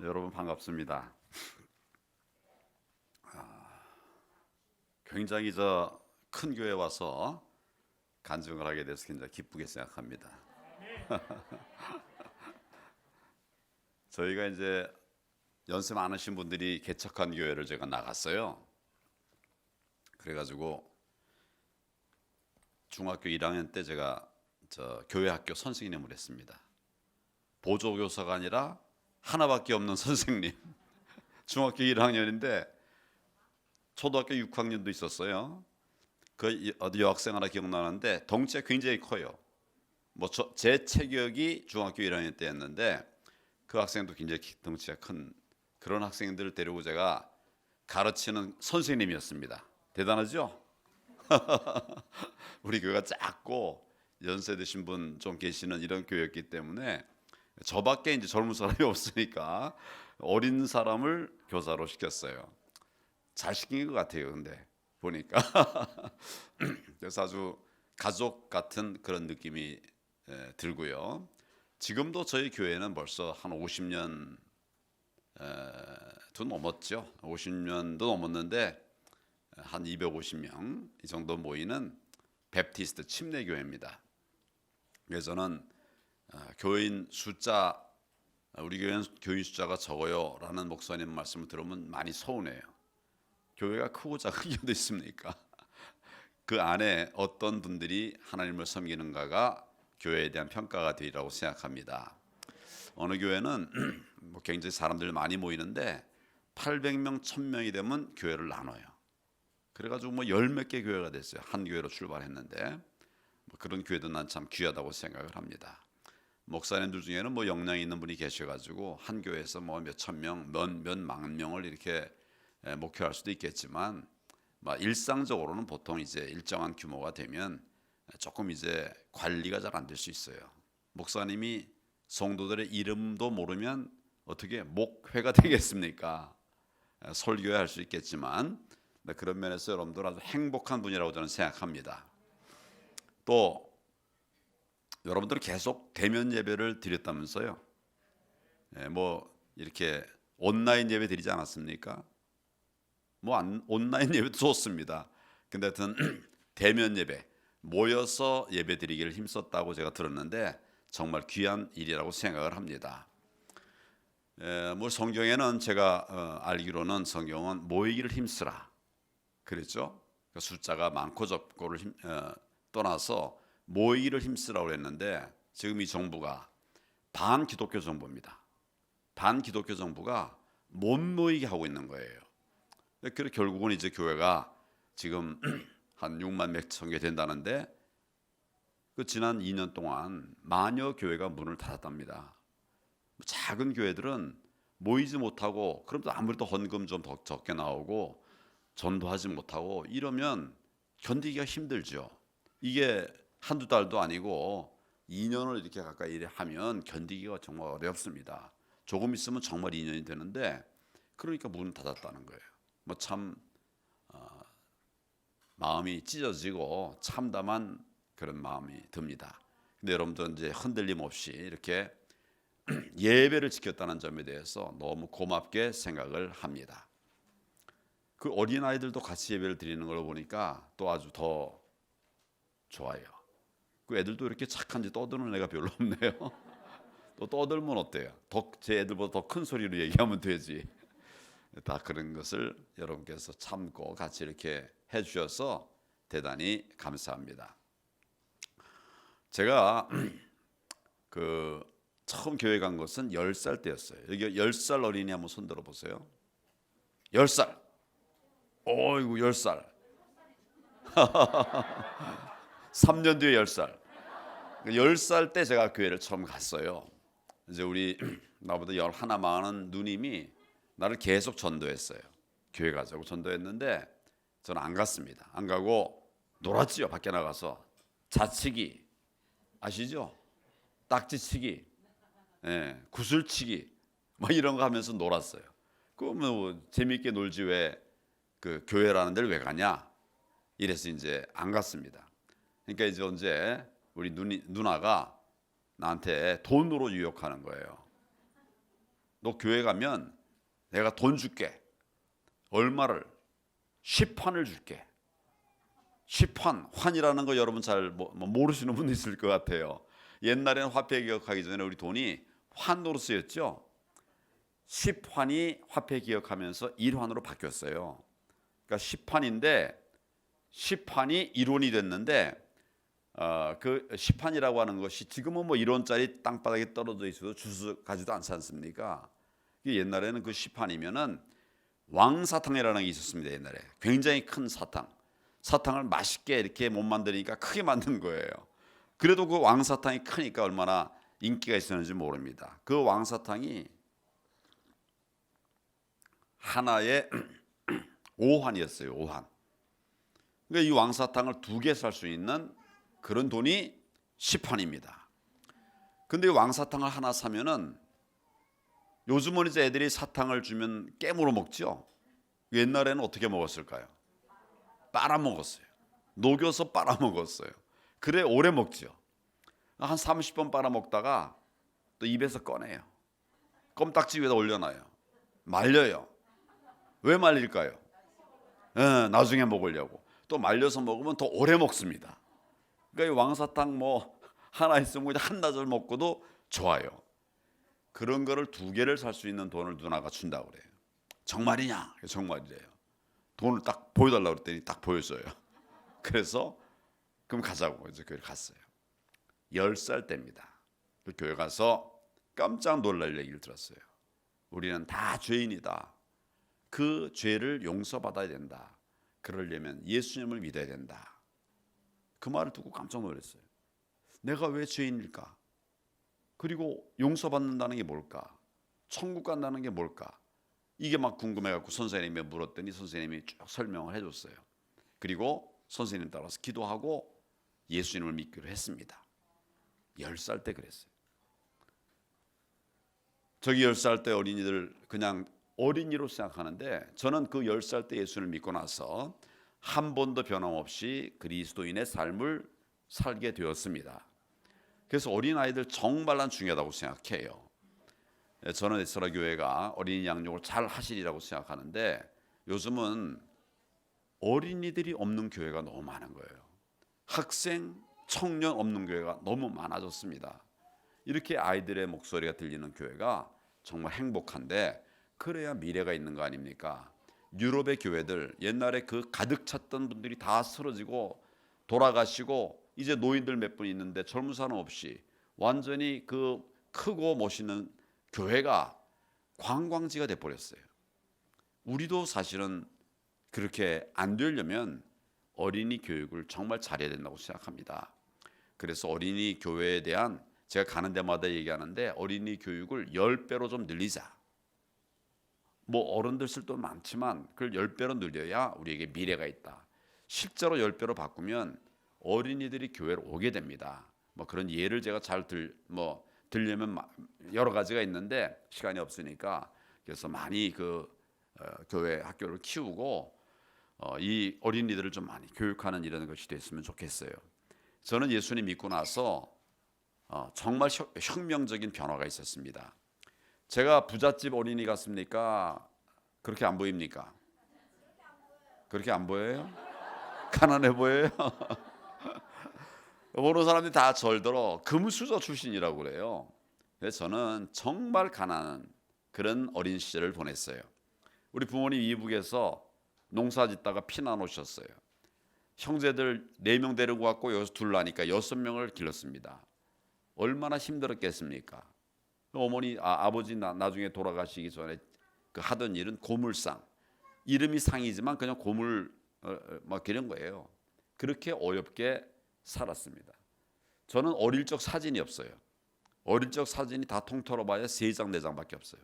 여러분 반갑습니다. 굉장히 큰 교회 와서 간증을 하게 돼서 굉장히 기쁘게 생각합니다. 저희가 이제 연세 많으신 분들이 개척한 교회를 제가 나갔어요. 그래가지고 중학교 1학년 때 제가 교회 학교 선생님을 했습니다. 보조교사가 아니라 하나밖에 없는 선생님. 중학교 1학년인데 초등학교 6학년도 있었어요. 그 어디 여학생 하나 기억나는데 덩치가 굉장히 커요. 제 체격이 중학교 1학년 때였는데 그 학생도 굉장히 덩치가 큰 그런 학생들을 데리고 제가 가르치는 선생님이었습니다. 대단하죠? 우리 교회가 작고 연세 드신 분 좀 계시는 이런 교회였기 때문에 저밖에 이제 젊은 사람이 없으니까 어린 사람을 교사로 시켰어요. 잘 시킨 것 같아요. 근데 보니까 그래서 아주 가족 같은 그런 느낌이 들고요. 지금도 저희 교회는 벌써 한 50년도 넘었죠. 50년도 넘었는데 한 250명 이 정도 모이는 베프티스트 침례교회입니다. 그래서 저는 교인 숫자 우리 교회는 교인 숫자가 적어요라는 목사님 말씀을 들으면 많이 서운해요. 교회가 크고 작은 교회도 있습니까? 그 안에 어떤 분들이 하나님을 섬기는가가 교회에 대한 평가가 되리라고 생각합니다. 어느 교회는 굉장히 사람들 많이 모이는데 800명, 1000명이 되면 교회를 나눠요. 그래가지고 열 몇 개 교회가 됐어요. 한 교회로 출발했는데 그런 교회도 난 참 귀하다고 생각을 합니다. 목사님들 중에는 역량이 있는 분이 계셔가지고 한 교회에서 몇천 명, 몇만 명을 이렇게 목표할 수도 있겠지만 일상적으로는 보통 이제 일정한 규모가 되면 조금 이제 관리가 잘 안 될 수 있어요. 목사님이 성도들의 이름도 모르면 어떻게 목회가 되겠습니까? 설교해야 할 수 있겠지만 그런 면에서 여러분들 아주 행복한 분이라고 저는 생각합니다. 또 여러분들은 계속 대면 예배를 드렸다면서요? 이렇게 온라인 예배 드리지 않았습니까? 온라인 예배도 좋습니다. 근데 하여튼 대면 예배 모여서 예배 드리기를 힘썼다고 제가 들었는데 정말 귀한 일이라고 생각을 합니다. 성경에는 제가 알기로는 성경은 모이기를 힘쓰라 그랬죠. 그러니까 숫자가 많고 적고를 떠나서 모이기를 힘쓰라고 했는데 지금 이 정부가 반기독교 정부입니다. 반기독교 정부가 못 모이게 하고 있는 거예요. 그래서 결국은 이제 교회가 지금 한 6만 몇천 개 된다는데 그 지난 2년 동안 마녀 교회가 문을 닫았답니다. 작은 교회들은 모이지 못하고 그럼 또 아무래도 헌금 좀 더 적게 나오고 전도하지 못하고 이러면 견디기가 힘들죠. 이게 한두 달도 아니고 2년을 이렇게 가까이 하면 견디기가 정말 어렵습니다. 조금 있으면 정말 2년이 되는데 그러니까 문을 닫았다는 거예요. 참 마음이 찢어지고 참담한 그런 마음이 듭니다. 근데 여러분들 이제 흔들림 없이 이렇게 예배를 지켰다는 점에 대해서 너무 고맙게 생각을 합니다. 그 어린 아이들도 같이 예배를 드리는 걸 보니까 또 아주 더 좋아요. 그 애들도 이렇게 착한지 떠드는 애가 별로 없네요. 또 떠들면 어때요? 제 애들보다 더 큰 소리로 얘기하면 되지. 다 그런 것을 여러분께서 참고 같이 이렇게 해주셔서 대단히 감사합니다. 제가 처음 교회 간 것은 10살 때였어요. 여기 10살 어린이 한번 손 들어보세요. 10살. 어이구 10살. 3년 뒤에 10살. 10살 때 제가 교회를 처음 갔어요. 이제 우리 나보다 11 많은 누님이 나를 계속 전도했어요. 교회 가자고 전도했는데 저는 안 갔습니다. 안 가고 놀았지요. 밖에 나가서 자치기 아시죠? 딱지치기, 구슬치기 이런 거 하면서 놀았어요. 그러면 재미있게 놀지 왜 그 교회라는 데를 왜 가냐? 이래서 이제 안 갔습니다. 그러니까 이제 언제 우리 누나가 나한테 돈으로 유혹하는 거예요. 너 교회 가면 내가 돈 줄게. 얼마를? 10환을 줄게. 10환, 환이라는 거 여러분 잘 모르시는 분 있을 것 같아요. 옛날에는 화폐 기억하기 전에 우리 돈이 환으로 쓰였죠. 10환이 화폐 기억하면서 1환으로 바뀌었어요. 그러니까 10환인데 10환이 1원이 됐는데 그 10환이라고 하는 것이 지금은 뭐 1원짜리 땅바닥에 떨어져 있어도 주워가지도 않지 않습니까? 옛날에는 그 10환이면은 왕사탕이라는 게 있었습니다. 옛날에 굉장히 큰 사탕을 맛있게 이렇게 못 만드니까 크게 만든 거예요. 그래도 그 왕사탕이 크니까 얼마나 인기가 있었는지 모릅니다. 그 왕사탕이 하나에 5환이었어요. 5환. 그러니까 이 왕사탕을 2개 살 수 있는 그런 돈이 10환입니다. 근데 이 왕사탕을 하나 사면은 요즘은 이제 애들이 사탕을 주면 깨물어 먹죠. 옛날에는 어떻게 먹었을까요? 빨아먹었어요. 녹여서 빨아먹었어요. 그래 오래 먹죠. 한 30번 빨아먹다가 또 입에서 꺼내요. 껌딱지 위에다 올려놔요. 말려요. 왜 말릴까요? 나중에 먹으려고. 또 말려서 먹으면 더 오래 먹습니다. 그러니까 이 왕사탕 뭐 하나 있으면 그냥 한나절 먹고도 좋아요. 그런 거를 2개를 살 수 있는 돈을 누나가 준다고 그래요. 정말이냐? 정말이래요. 돈을 딱 보여달라고 그랬더니 딱 보였어요. 그래서 그럼 가자고 이제 교회 갔어요. 10살 때입니다. 그 교회 가서 깜짝 놀랄 얘기를 들었어요. 우리는 다 죄인이다. 그 죄를 용서받아야 된다. 그러려면 예수님을 믿어야 된다. 그 말을 듣고 깜짝 놀랐어요. 내가 왜 죄인일까? 그리고 용서받는다는 게 뭘까? 천국 간다는 게 뭘까? 이게 막 궁금해갖고 선생님이 물었더니 선생님이 쭉 설명을 해줬어요. 그리고 선생님 따라서 기도하고 예수님을 믿기로 했습니다. 10살 때 그랬어요. 저기 10살 때 어린이들 그냥 어린이로 생각하는데 저는 그 10살 때 예수를 믿고 나서 한 번도 변함없이 그리스도인의 삶을 살게 되었습니다. 그래서 어린아이들 정말 난 중요하다고 생각해요. 저는 에스라 교회가 어린이 양육을 잘 하시리라고 생각하는데 요즘은 어린이들이 없는 교회가 너무 많은 거예요. 학생, 청년 없는 교회가 너무 많아졌습니다. 이렇게 아이들의 목소리가 들리는 교회가 정말 행복한데 그래야 미래가 있는 거 아닙니까? 유럽의 교회들 옛날에 그 가득 찼던 분들이 다 쓰러지고 돌아가시고 이제 노인들 몇 분 있는데 젊은 사람 없이 완전히 그 크고 멋있는 교회가 관광지가 돼버렸어요. 우리도 사실은 그렇게 안 되려면 어린이 교육을 정말 잘해야 된다고 생각합니다. 그래서 어린이 교회에 대한 제가 가는 데마다 얘기하는데 어린이 교육을 10배로 좀 늘리자. 뭐 어른들 쓸 돈 많지만 그걸 10배로 늘려야 우리에게 미래가 있다. 실제로 10배로 바꾸면 어린이들이 교회로 오게 됩니다. 뭐 그런 예를 제가 잘 들려면 여러 가지가 있는데 시간이 없으니까 그래서 많이 교회 학교를 키우고 이 어린이들을 좀 많이 교육하는 이런 것이 됐으면 좋겠어요. 저는 예수님 믿고 나서 정말 혁명적인 변화가 있었습니다. 제가 부잣집 어린이 같습니까? 그렇게 안 보입니까? 그렇게 안 보여요? 가난해 보여요? 모르는 사람들이 다 절더러 금수저 출신이라고 그래요. 그래서 저는 정말 가난한 그런 어린 시절을 보냈어요. 우리 부모님 이북에서 농사 짓다가 피난 오셨어요. 형제들 4명 데리고 왔고 여기서 둘라니까 6명을 길렀습니다. 얼마나 힘들었겠습니까? 아버지 나중에 돌아가시기 전에 그 하던 일은 고물상. 이름이 상이지만 그냥 고물 막 그런 거예요. 그렇게 어렵게 살았습니다. 저는 어릴 적 사진이 없어요. 어릴 적 사진이 다 통틀어봐야 3장 4장밖에 없어요.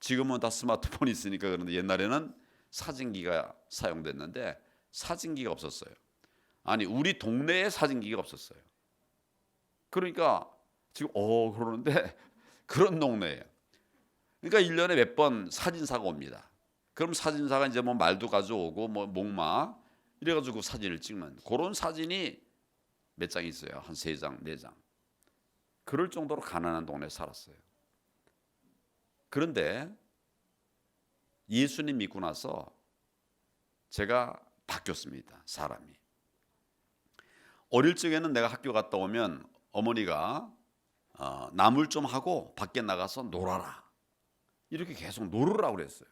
지금은 다 스마트폰이 있으니까 그런데 옛날에는 사진기가 사용됐는데 사진기가 없었어요. 아니 우리 동네에 사진기가 없었어요. 그러니까 지금 그러는데 그런 동네예요. 그러니까 1년에 몇 번 사진사가 옵니다. 그럼 사진사가 이제 뭐 말도 가져오고 뭐 목마 이래가지고 사진을 찍는 그런 사진이 몇 장 있어요. 한 3장, 4장. 그럴 정도로 가난한 동네에 살았어요. 그런데 예수님 믿고 나서 제가 바뀌었습니다. 사람이. 어릴 적에는 내가 학교 갔다 오면 어머니가 나물 좀 하고 밖에 나가서 놀아라, 이렇게 계속 놀으라고 그랬어요.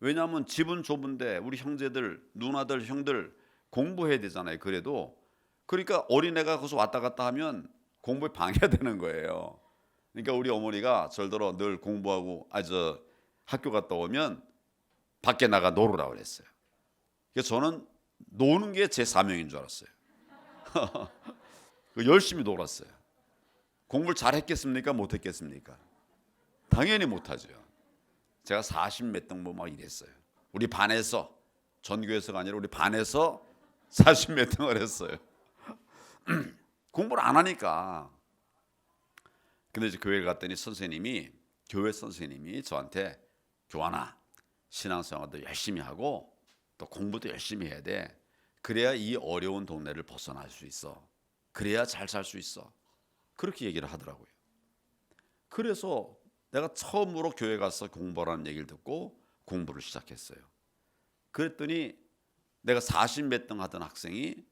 왜냐하면 집은 좁은데 우리 형제들, 누나들, 형들 공부해야 되잖아요. 그러니까 어린애가 거기서 왔다 갔다 하면 공부에 방해가 되는 거예요. 그러니까 우리 어머니가 절대로 늘 공부하고 학교 갔다 오면 밖에 나가 놀으라고 그랬어요. 그래서 저는 노는 게 제 사명인 줄 알았어요. 열심히 놀았어요. 공부를 잘했겠습니까? 못했겠습니까? 당연히 못하죠. 제가 40몇 등 막 이랬어요. 우리 반에서, 전교에서가 아니라 우리 반에서 40몇 등을 했어요. 공부를 안 하니까. 근데 이제 교회를 갔더니 교회 선생님이 저한테, 교환아, 신앙생활도 열심히 하고 또 공부도 열심히 해야 돼. 그래야 이 어려운 동네를 벗어날 수 있어. 그래야 잘 살 수 있어. 그렇게 얘기를 하더라고요. 그래서 내가 처음으로 교회 가서 공부하라는 얘기를 듣고 공부를 시작했어요. 그랬더니 내가 40몇 등 하던 학생이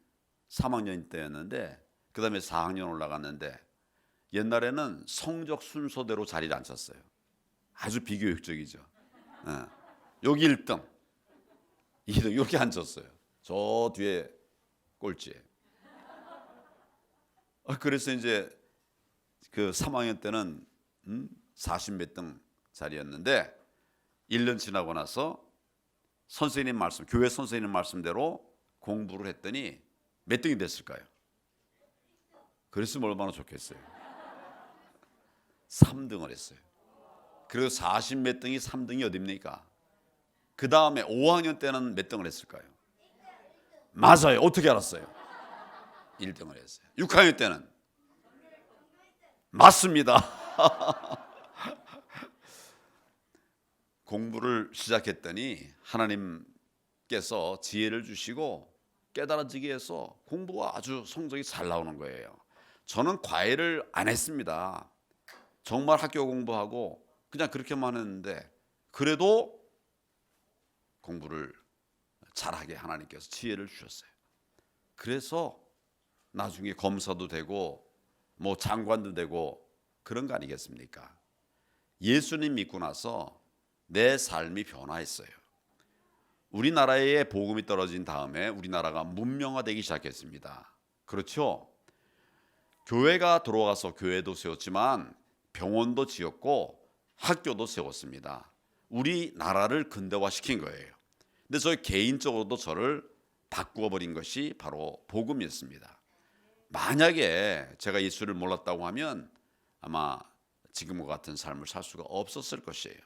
3학년 때였는데 그 다음에 4학년 올라갔는데, 옛날에는 성적 순서대로 자리를 앉혔어요. 아주 비교육적이죠. 여기 1등, 2등 이렇게 앉았어요. 저 뒤에 꼴찌에. 그래서 이제 그 3학년 때는 40몇 등 자리였는데 1년 지나고 나서 교회 선생님 말씀대로 공부를 했더니 몇 등이 됐을까요? 그랬으면 얼마나 좋겠어요. 3등을 했어요. 그리고 40몇 등이 3등이 어딥니까? 그 다음에 5학년 때는 몇 등을 했을까요? 맞아요. 어떻게 알았어요? 1등을 했어요. 6학년 때는? 맞습니다. 공부를 시작했더니 하나님께서 지혜를 주시고 깨달아지게 해서 공부가 아주 성적이 잘 나오는 거예요. 저는 과외를 안 했습니다. 정말 학교 공부하고 그냥 그렇게만 했는데, 그래도 공부를 잘하게 하나님께서 지혜를 주셨어요. 그래서 나중에 검사도 되고 뭐 장관도 되고 그런 거 아니겠습니까? 예수님 믿고 나서 내 삶이 변화했어요. 우리나라에 복음이 떨어진 다음에 우리나라가 문명화되기 시작했습니다. 그렇죠? 교회가 들어와서 교회도 세웠지만 병원도 지었고 학교도 세웠습니다. 우리나라를 근대화시킨 거예요. 근데 저 개인적으로도 저를 바꾸어 버린 것이 바로 복음이었습니다. 만약에 제가 예수를 몰랐다고 하면 아마 지금과 같은 삶을 살 수가 없었을 것이에요.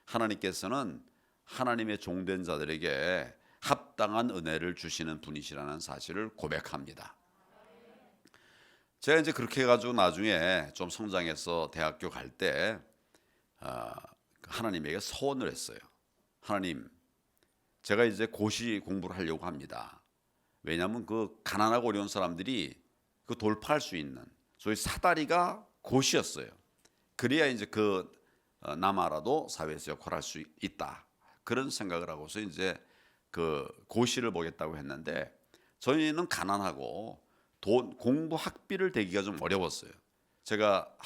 하나님께서는 하나님의 종된 자들에게 합당한 은혜를 주시는 분이시라는 사실을 고백합니다. 제가 이제 그렇게 해가지고 나중에 좀 성장해서 대학교 갈 때 하나님에게 서원을 했어요. 하나님, 제가 이제 고시 공부를 하려고 합니다. 왜냐하면 그 가난하고 어려운 사람들이 그 돌파할 수 있는 소위 사다리가 고시였어요. 그래야 이제 그 남아라도 사회에서 역할할 수 있다. 그런 생각을 하고서 이제 그 고시를 보겠다고 했는데, 저희는 가난하고 공부 학비를 대기가 좀 어려웠어요. 제가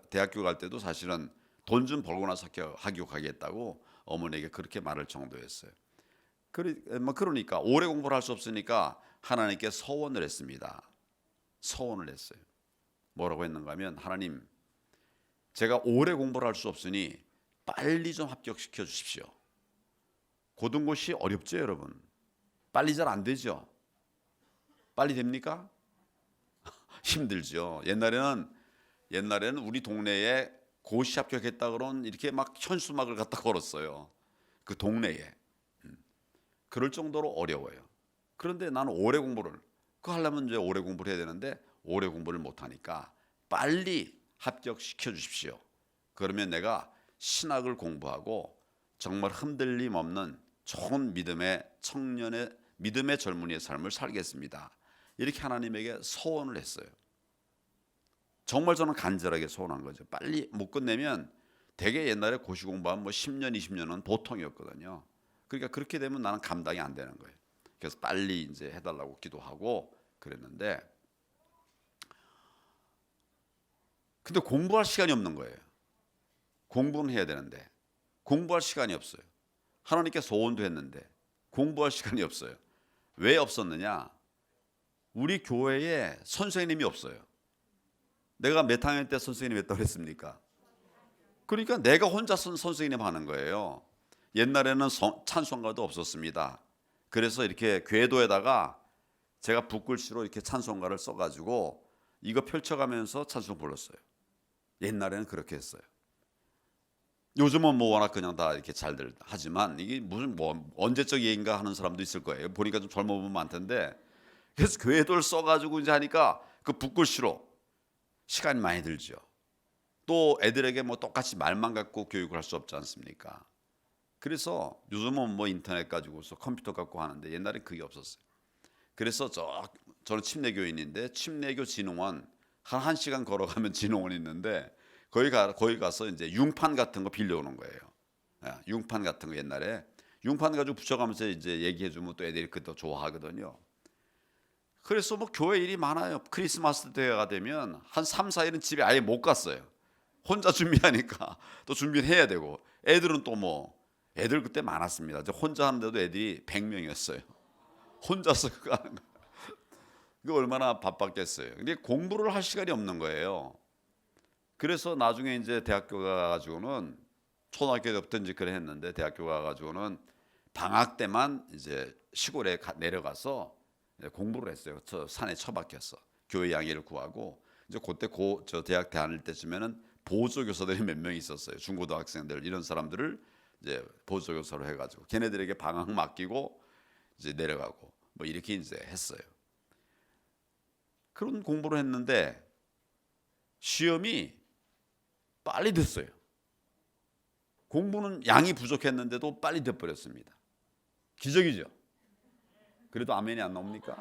대학교 갈 때도 사실은 돈 좀 벌고 나서 학교 가겠다고 어머니에게 그렇게 말할 정도였어요. 그러니까 오래 공부를 할 수 없으니까 하나님께 서원을 했습니다. 서원을 했어요. 뭐라고 했는가 하면, 하나님, 제가 오래 공부를 할 수 없으니 빨리 좀 합격시켜 주십시오. 고등고시 어렵죠, 여러분? 빨리 잘 안 되죠? 빨리 됩니까? 힘들죠. 옛날에는 우리 동네에 고시 합격했다 그런 이렇게 막 현수막을 갖다 걸었어요. 그 동네에. 그럴 정도로 어려워요. 그런데 나는 오래 공부를, 하려면 이제 오래 공부를 해야 되는데 오래 공부를 못 하니까 빨리 합격시켜 주십시오. 그러면 내가 신학을 공부하고 정말 흔들림 없는 좋은 믿음의 젊은이의 삶을 살겠습니다. 이렇게 하나님에게 소원을 했어요. 정말 저는 간절하게 소원한 거죠. 빨리 못 끝내면 되게 옛날에 고시 공부하면 뭐 10년, 20년은 보통이었거든요. 그러니까 그렇게 되면 나는 감당이 안 되는 거예요. 그래서 빨리 이제 해달라고 기도하고 그랬는데, 근데 공부할 시간이 없는 거예요. 공부는 해야 되는데 공부할 시간이 없어요. 하나님께 소원도 했는데 공부할 시간이 없어요. 왜 없었느냐? 우리 교회에 선생님이 없어요. 내가 몇 학년 때 선생님 했다고 했습니까? 그러니까 내가 혼자 선생님 하는 거예요. 옛날에는 찬송가도 없었습니다. 그래서 이렇게 궤도에다가 제가 붓글씨로 이렇게 찬송가를 써가지고 이거 펼쳐가면서 찬송 불렀어요. 옛날에는 그렇게 했어요. 요즘은 뭐 워낙 그냥 다 이렇게 잘들 하지만 이게 무슨 뭐 언제적 얘기인가 하는 사람도 있을 거예요. 보니까 좀 젊은 분 많던데, 그래서 궤도를 써가지고 이제 하니까 그 붓글씨로 시간이 많이 들죠. 또 애들에게 뭐 똑같이 말만 갖고 교육을 할 수 없지 않습니까? 그래서 요즘은 뭐 인터넷 가지고서 컴퓨터 갖고 하는데 옛날엔 그게 없었어요. 그래서 저는 침례교인인데 침례교 진흥원 한 1시간 걸어가면 진흥원이 있는데 거기 가서 이제 융판 같은 거 빌려오는 거예요. 융판 같은 거 옛날에 융판 가지고 붙여가면서 이제 얘기해주면 또 애들이 그것도 좋아하거든요. 그래서 뭐 교회 일이 많아요. 크리스마스 때가 되면 한 3, 4일은 집에 아예 못 갔어요. 혼자 준비하니까 또 준비를 해야 되고, 애들은 또 뭐 애들 그때 많았습니다. 저 혼자 하는데도 애들이 100명이었어요. 혼자서 그거 하는 거. 그거 얼마나 바빴겠어요. 근데 공부를 할 시간이 없는 거예요. 그래서 나중에 이제 대학교 가가지고는 초등학교 때부터 이제 그래 했는데 대학교 가가지고는 방학 때만 이제 시골에 내려가서 공부를 했어요. 저 산에 처박혀서 교회 양해를 구하고 이제 그때 저 대학 다닐 때쯤에는 보조 교사들이 몇 명 있었어요. 중고등학생들 이런 사람들을 이제 보조 교사로 해가지고 걔네들에게 방학 맡기고 이제 내려가고 뭐 이렇게 이제 했어요. 그런 공부를 했는데 시험이 빨리 됐어요. 공부는 양이 부족했는데도 빨리 돼버렸습니다. 기적이죠. 그래도 아멘이 안 나옵니까?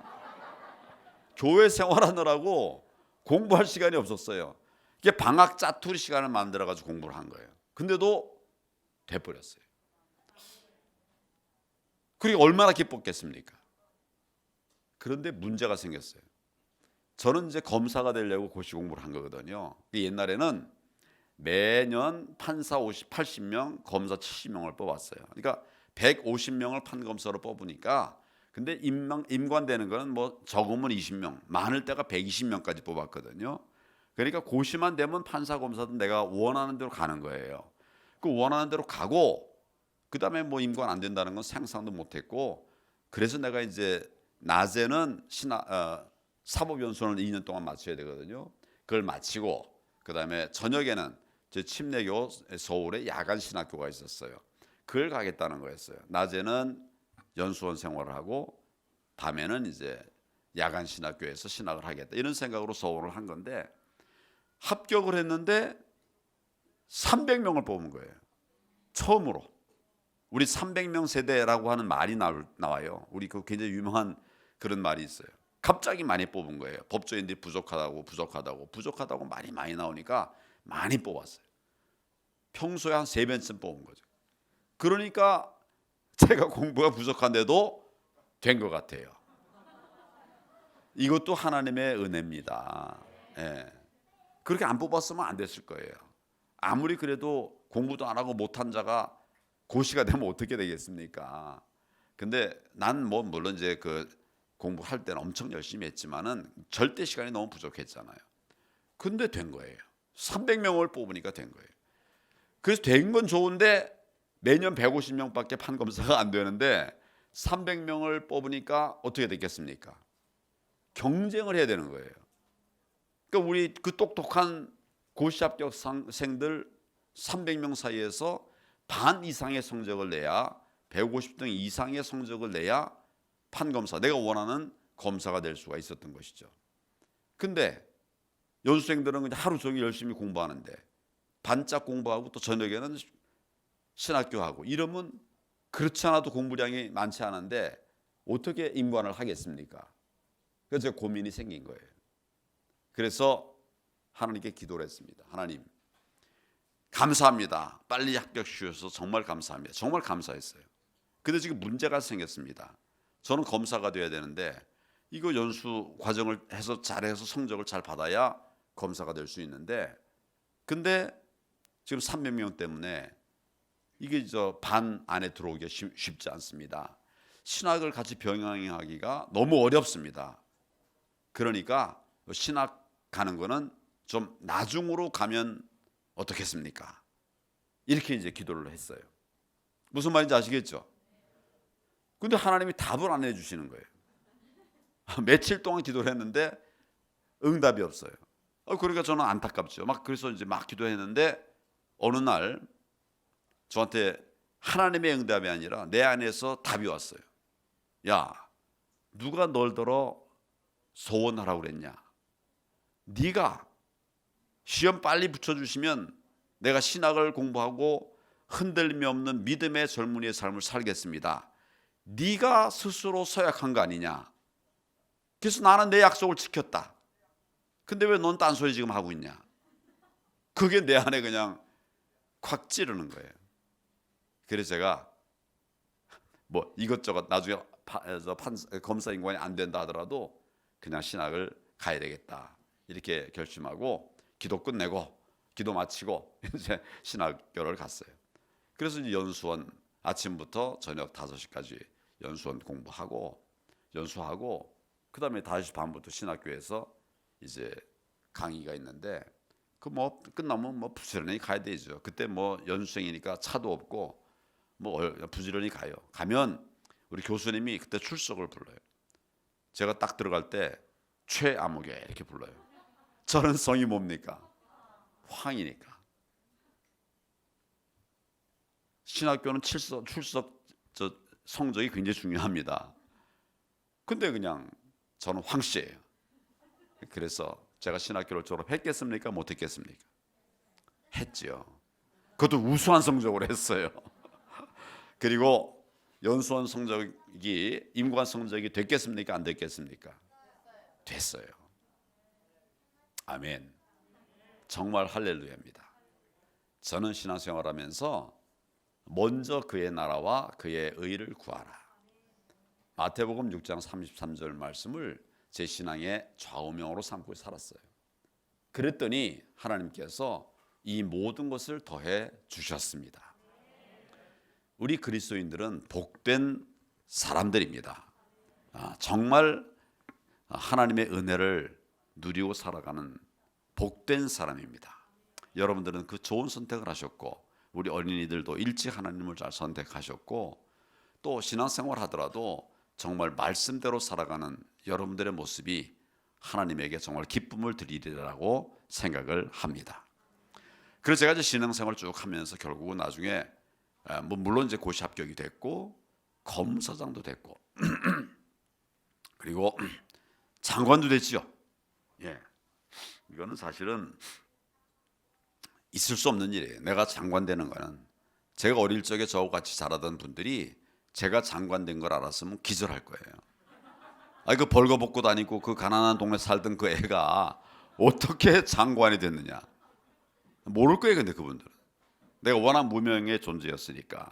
교회 생활하느라고 공부할 시간이 없었어요. 이게 방학 짜투리 시간을 만들어가지고 공부를 한 거예요. 근데도 돼버렸어요. 그리고 얼마나 기뻤겠습니까? 그런데 문제가 생겼어요. 저는 이제 검사가 되려고 고시 공부를 한 거거든요. 옛날에는 매년 판사 80명, 검사 70명을 뽑았어요. 그러니까 150명을 판검사로 뽑으니까, 근데 임관되는 거는 뭐 적으면 20명, 많을 때가 120명까지 뽑았거든요. 그러니까 고시만 되면 판사 검사도 내가 원하는 대로 가는 거예요. 그 원하는 대로 가고 그다음에 뭐 임관 안 된다는 건 상상도 못했고, 그래서 내가 이제 낮에는 사법연수원을 2년 동안 마쳐야 되거든요. 그걸 마치고 그다음에 저녁에는 제 침례교 서울에 야간 신학교가 있었어요. 그걸 가겠다는 거였어요. 낮에는 연수원 생활을 하고 밤에는 이제 야간 신학교에서 신학을 하겠다, 이런 생각으로 서울을 한 건데, 합격을 했는데 300명을 뽑은 거예요. 처음으로. 우리 300명 세대라고 하는 말이 나와요. 우리 그 굉장히 유명한 그런 말이 있어요. 갑자기 많이 뽑은 거예요. 법조인들이 부족하다고 많이 나오니까 많이 뽑았어요. 평소에 한 3배쯤 뽑은 거죠. 그러니까 제가 공부가 부족한데도 된 것 같아요. 이것도 하나님의 은혜입니다. 예. 그렇게 안 뽑았으면 안 됐을 거예요. 아무리 그래도 공부도 안 하고 못한 자가 고시가 되면 어떻게 되겠습니까? 근데 난 뭐 물론 이제 그 공부할 때는 엄청 열심히 했지만은 절대 시간이 너무 부족했잖아요. 근데 된 거예요. 300명을 뽑으니까 된 거예요. 그래서 된 건 좋은데 매년 150명밖에 판검사가 안 되는데 300명을 뽑으니까 어떻게 됐겠습니까? 경쟁을 해야 되는 거예요. 그러니까 우리 그 똑똑한 고시 합격생들 300명 사이에서 반 이상의 성적을 내야, 150등 이상의 성적을 내야 판검사, 내가 원하는 검사가 될 수가 있었던 것이죠. 근데 연수생들은 그냥 하루 종일 열심히 공부하는데 반짝 공부하고 또 저녁에는 신학교하고 이러면 그렇지 않아도 공부량이 많지 않은데 어떻게 임관을 하겠습니까? 그래서 제가 고민이 생긴 거예요. 그래서 하나님께 기도를 했습니다. 하나님, 감사합니다. 빨리 합격 주셔서 정말 감사합니다. 정말 감사했어요. 근데 지금 문제가 생겼습니다. 저는 검사가 돼야 되는데 이거 연수 과정을 해서 잘해서 성적을 잘 받아야 검사가 될 수 있는데, 근데 지금 300명 때문에 이게 반 안에 들어오기가 쉽지 않습니다. 신학을 같이 병행하기가 너무 어렵습니다. 그러니까 신학 가는 거는 좀 나중으로 가면 어떻겠습니까? 이렇게 이제 기도를 했어요. 무슨 말인지 아시겠죠? 근데 하나님이 답을 안 해주시는 거예요. 며칠 동안 기도를 했는데 응답이 없어요. 그러니까 저는 안타깝죠. 그래서 이제 기도했는데 어느 날 저한테 하나님의 응답이 아니라 내 안에서 답이 왔어요. 야, 누가 널더러 소원하라고 그랬냐? 네가 시험 빨리 붙여주시면 내가 신학을 공부하고 흔들림이 없는 믿음의 젊은이의 삶을 살겠습니다. 네가 스스로 서약한 거 아니냐? 그래서 나는 내 약속을 지켰다. 근데 왜 넌 딴소리 지금 하고 있냐? 그게 내 안에 그냥 콱 찌르는 거예요. 그래서 제가 이것저것 나중에 검사 인관이 안 된다 하더라도 그냥 신학을 가야 되겠다 이렇게 결심하고 기도 끝내고 기도 마치고 이제 신학교를 갔어요. 그래서 이제 연수원 아침부터 저녁 5시까지 연수원 연수하고 그다음에 5시 반부터 신학교에서 이제 강의가 있는데 끝나면 부지런히 가야 되죠. 그때 연수생이니까 차도 없고 부지런히 가요. 가면 우리 교수님이 그때 출석을 불러요. 제가 딱 들어갈 때 최아무개 이렇게 불러요. 저는 성이 뭡니까? 황이니까. 신학교는 출석 성적이 굉장히 중요합니다. 근데 그냥 저는 황씨예요. 그래서 제가 신학교를 졸업했겠습니까? 못했겠습니까? 했지요. 그것도 우수한 성적으로 했어요. 그리고 연수원 성적이 임관 성적이 됐겠습니까? 안 됐겠습니까? 됐어요. 아멘. 정말 할렐루야입니다. 저는 신앙생활하면서 먼저 그의 나라와 그의 의를 구하라. 마태복음 6장 33절 말씀을 제 신앙의 좌우명으로 삼고 살았어요. 그랬더니 하나님께서 이 모든 것을 더해 주셨습니다. 우리 그리스도인들은 복된 사람들입니다. 정말 하나님의 은혜를 누리고 살아가는 복된 사람입니다. 여러분들은 그 좋은 선택을 하셨고 우리 어린이들도 일찍 하나님을 잘 선택하셨고 또 신앙생활 하더라도 정말 말씀대로 살아가는 여러분들의 모습이 하나님에게 정말 기쁨을 드리리라고 생각을 합니다. 그래서 제가 이제 신앙생활을 쭉 하면서 결국은 나중에 물론 이제 고시 합격이 됐고 검사장도 됐고 그리고 장관도 됐죠. 예, 이거는 사실은 있을 수 없는 일이에요. 내가 장관 되는 거는 제가 어릴 적에 저하고 같이 자라던 분들이 제가 장관 된 걸 알았으면 기절할 거예요. 그 벌거벗고 다니고 그 가난한 동네 살던 그 애가 어떻게 장관이 됐느냐 모를 거예요. 근데 그분들은 내가 워낙 무명의 존재였으니까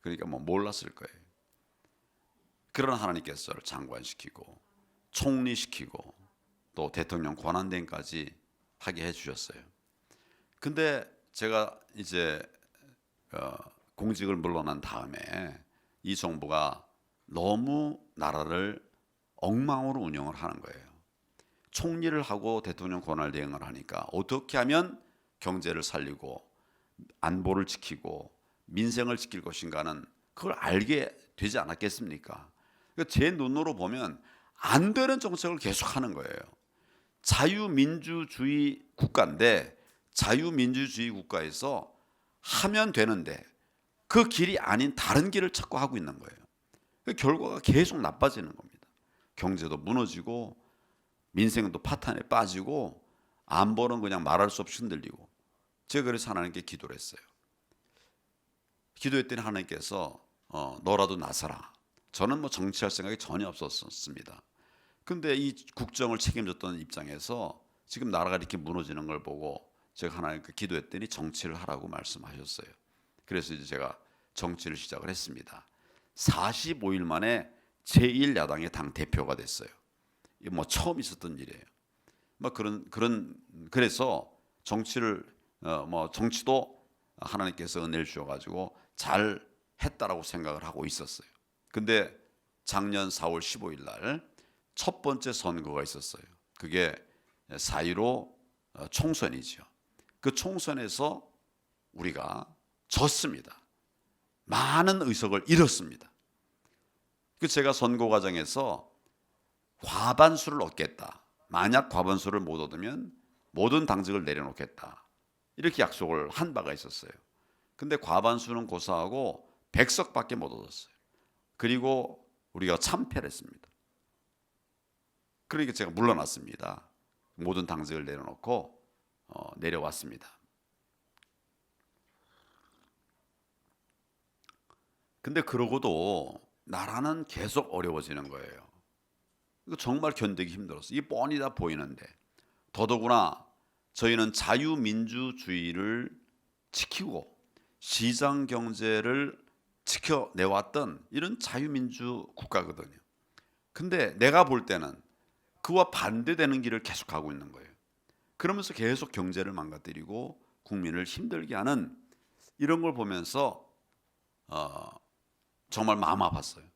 그러니까 몰랐을 거예요. 그러나 하나님께서 저를 장관시키고 총리시키고 또 대통령 권한대행까지 하게 해주셨어요. 근데 제가 이제 공직을 물러난 다음에 이 정부가 너무 나라를 엉망으로 운영을 하는 거예요. 총리를 하고 대통령 권한 대행을 하니까 어떻게 하면 경제를 살리고 안보를 지키고 민생을 지킬 것인가는 그걸 알게 되지 않았겠습니까? 제 눈으로 보면 안 되는 정책을 계속 하는 거예요. 자유민주주의 국가인데 자유민주주의 국가에서 하면 되는데 그 길이 아닌 다른 길을 찾고 하고 있는 거예요. 결과가 계속 나빠지는 겁니다. 경제도 무너지고 민생도 파탄에 빠지고 안보는 그냥 말할 수 없이 흔들리고 제가 그래서 하나님께 기도를 했어요. 기도했더니 하나님께서 너라도 나서라. 저는 정치할 생각이 전혀 없었습니다. 근데 이 국정을 책임졌던 입장에서 지금 나라가 이렇게 무너지는 걸 보고 제가 하나님께 기도했더니 정치를 하라고 말씀하셨어요. 그래서 이제 제가 정치를 시작을 했습니다. 45일 만에 제1야당의 당 대표가 됐어요. 이게 뭐 처음 있었던 일이에요. 뭐 그래서 정치를 뭐 정치도 하나님께서 은혜를 주셔가지고 잘 했다라고 생각을 하고 있었어요. 근데 작년 4월 15일 날 첫 번째 선거가 있었어요. 그게 4.15 총선이죠. 그 총선에서 우리가 졌습니다. 많은 의석을 잃었습니다. 그 제가 선거 과정에서 과반수를 얻겠다. 만약 과반수를 못 얻으면 모든 당직을 내려놓겠다. 이렇게 약속을 한 바가 있었어요. 근데 과반수는 고사하고 100석밖에 못 얻었어요. 그리고 우리가 참패를 했습니다. 그러니까 제가 물러났습니다. 모든 당직을 내려놓고 내려왔습니다. 근데 그러고도 나라는 계속 어려워지는 거예요. 이거 정말 견디기 힘들었어요. 이게 뻔히 다 보이는데, 더더구나 저희는 자유민주주의를 지키고 시장 경제를 지켜내왔던 이런 자유민주 국가거든요. 근데 내가 볼 때는 그와 반대되는 길을 계속 가고 있는 거예요. 그러면서 계속 경제를 망가뜨리고 국민을 힘들게 하는 이런 걸 보면서 정말 마음 아팠어요.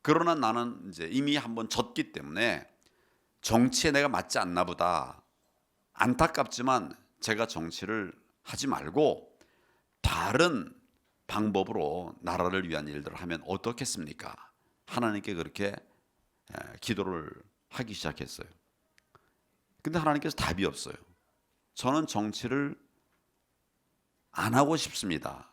그러나 나는 이제 이미 한번 졌기 때문에 정치에 내가 맞지 않나 보다. 안타깝지만 제가 정치를 하지 말고 다른 방법으로 나라를 위한 일들을 하면 어떻겠습니까? 하나님께 그렇게 기도를 하기 시작했어요. 근데 하나님께서 답이 없어요. 저는 정치를 안 하고 싶습니다.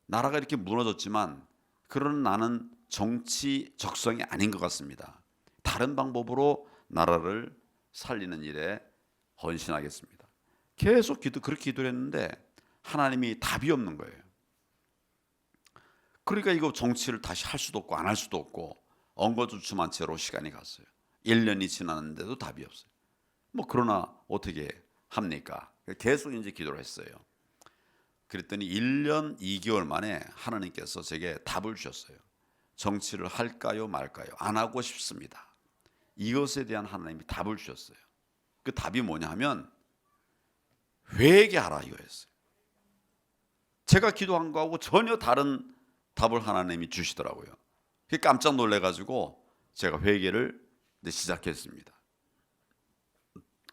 나라가 이렇게 무너졌지만 그런 나는 정치 적성이 아닌 것 같습니다. 다른 방법으로 나라를 살리는 일에 헌신하겠습니다. 계속 그렇게 기도를 했는데 하나님이 답이 없는 거예요. 그러니까 이거 정치를 다시 할 수도 없고 안 할 수도 없고 엉거주춤한 채로 시간이 갔어요. 1년이 지났는데도 답이 없어요. 뭐 그러나 어떻게 합니까? 계속 이제 기도를 했어요. 그랬더니 1년 2개월 만에 하나님께서 제게 답을 주셨어요. 정치를 할까요 말까요? 안 하고 싶습니다. 이것에 대한 하나님이 답을 주셨어요. 그 답이 뭐냐 하면 회개하라 이거였어요. 제가 기도한 거하고 전혀 다른 답을 하나님이 주시더라고요. 깜짝 놀래가지고 제가 회개를 시작했습니다.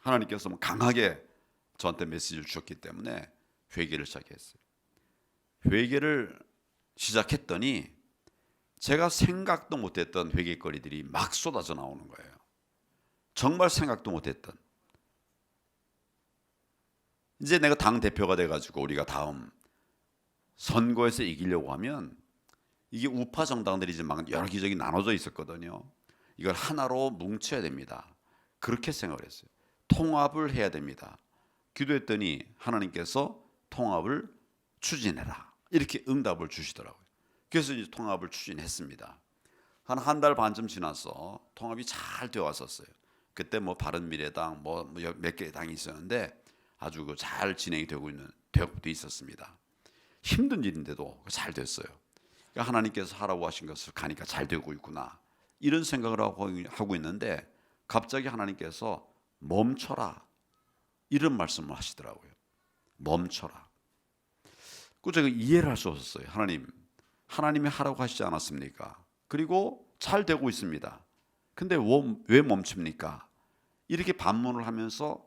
하나님께서 강하게 저한테 메시지를 주셨기 때문에 회개를 시작했어요. 회개를 시작했더니 제가 생각도 못했던 회개거리들이 막 쏟아져 나오는 거예요. 정말 생각도 못했던. 이제 내가 당 대표가 돼가지고 우리가 다음 선거에서 이기려고 하면 이게 우파 정당들이 이제 막 여러 기적이 나눠져 있었거든요. 이걸 하나로 뭉쳐야 됩니다. 그렇게 생각을 했어요. 통합을 해야 됩니다. 기도했더니 하나님께서 통합을 추진해라 이렇게 응답을 주시더라고요. 그래서 이제 통합을 추진했습니다. 한 달 반쯤 지나서 통합이 잘 되어 왔었어요. 그때 뭐 바른미래당 뭐 몇 개 당이 있었는데 아주 잘 진행이 되고 있었습니다. 힘든 일인데도 잘 됐어요. 그러니까 하나님께서 하라고 하신 것을 가니까 잘 되고 있구나 이런 생각을 하고 있는데 갑자기 하나님께서 멈춰라 이런 말씀을 하시더라고요. 멈춰라. 그 제가 이해를 할 수 없었어요. 하나님이 하라고 하시지 않았습니까? 그리고 잘 되고 있습니다. 근데 왜 멈춥니까? 이렇게 반문을 하면서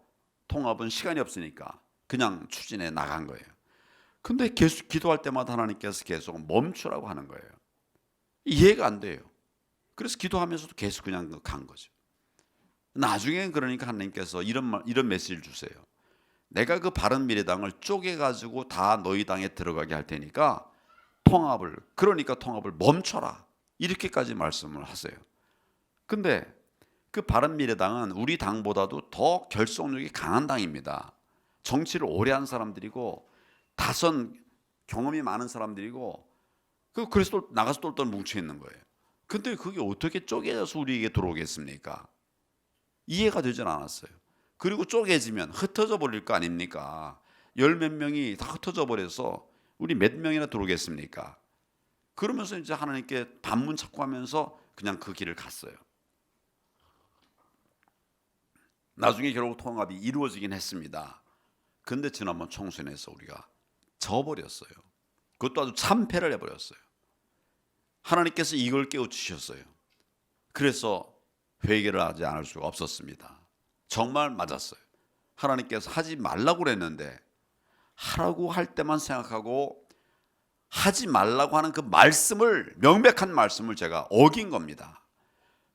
통합은 시간이 없으니까 그냥 추진해 나간 거예요. 근데 계속 기도할 때마다 하나님께서 계속 멈추라고 하는 거예요. 이해가 안 돼요. 그래서 기도하면서도 계속 그냥 간 거죠. 나중에 그러니까 하나님께서 이런 메시지를 주세요. 내가 그 바른미래당을 쪼개가지고 다 너희 당에 들어가게 할 테니까 통합을 멈춰라 이렇게까지 말씀을 하세요. 근데 그 바른미래당은 우리 당보다도 더 결속력이 강한 당입니다. 정치를 오래 한 사람들이고 다선 경험이 많은 사람들이고 그래서 또 나가서 똘똘 뭉쳐 있는 거예요. 근데 그게 어떻게 쪼개져서 우리에게 들어오겠습니까? 이해가 되질 않았어요. 그리고 쪼개지면 흩어져 버릴 거 아닙니까? 열 몇 명이 다 흩어져 버려서 우리 몇 명이나 들어오겠습니까? 그러면서 이제 하나님께 반문 찾고 하면서 그냥 그 길을 갔어요. 나중에 결국 통합이 이루어지긴 했습니다. 근데 지난번 총선에서 우리가 져버렸어요. 그것도 아주 참패를 해버렸어요. 하나님께서 이걸 깨우치셨어요. 그래서 회개를 하지 않을 수가 없었습니다. 정말 맞았어요. 하나님께서 하지 말라고 그랬는데 하라고 할 때만 생각하고 하지 말라고 하는 그 말씀을, 명백한 말씀을 제가 어긴 겁니다.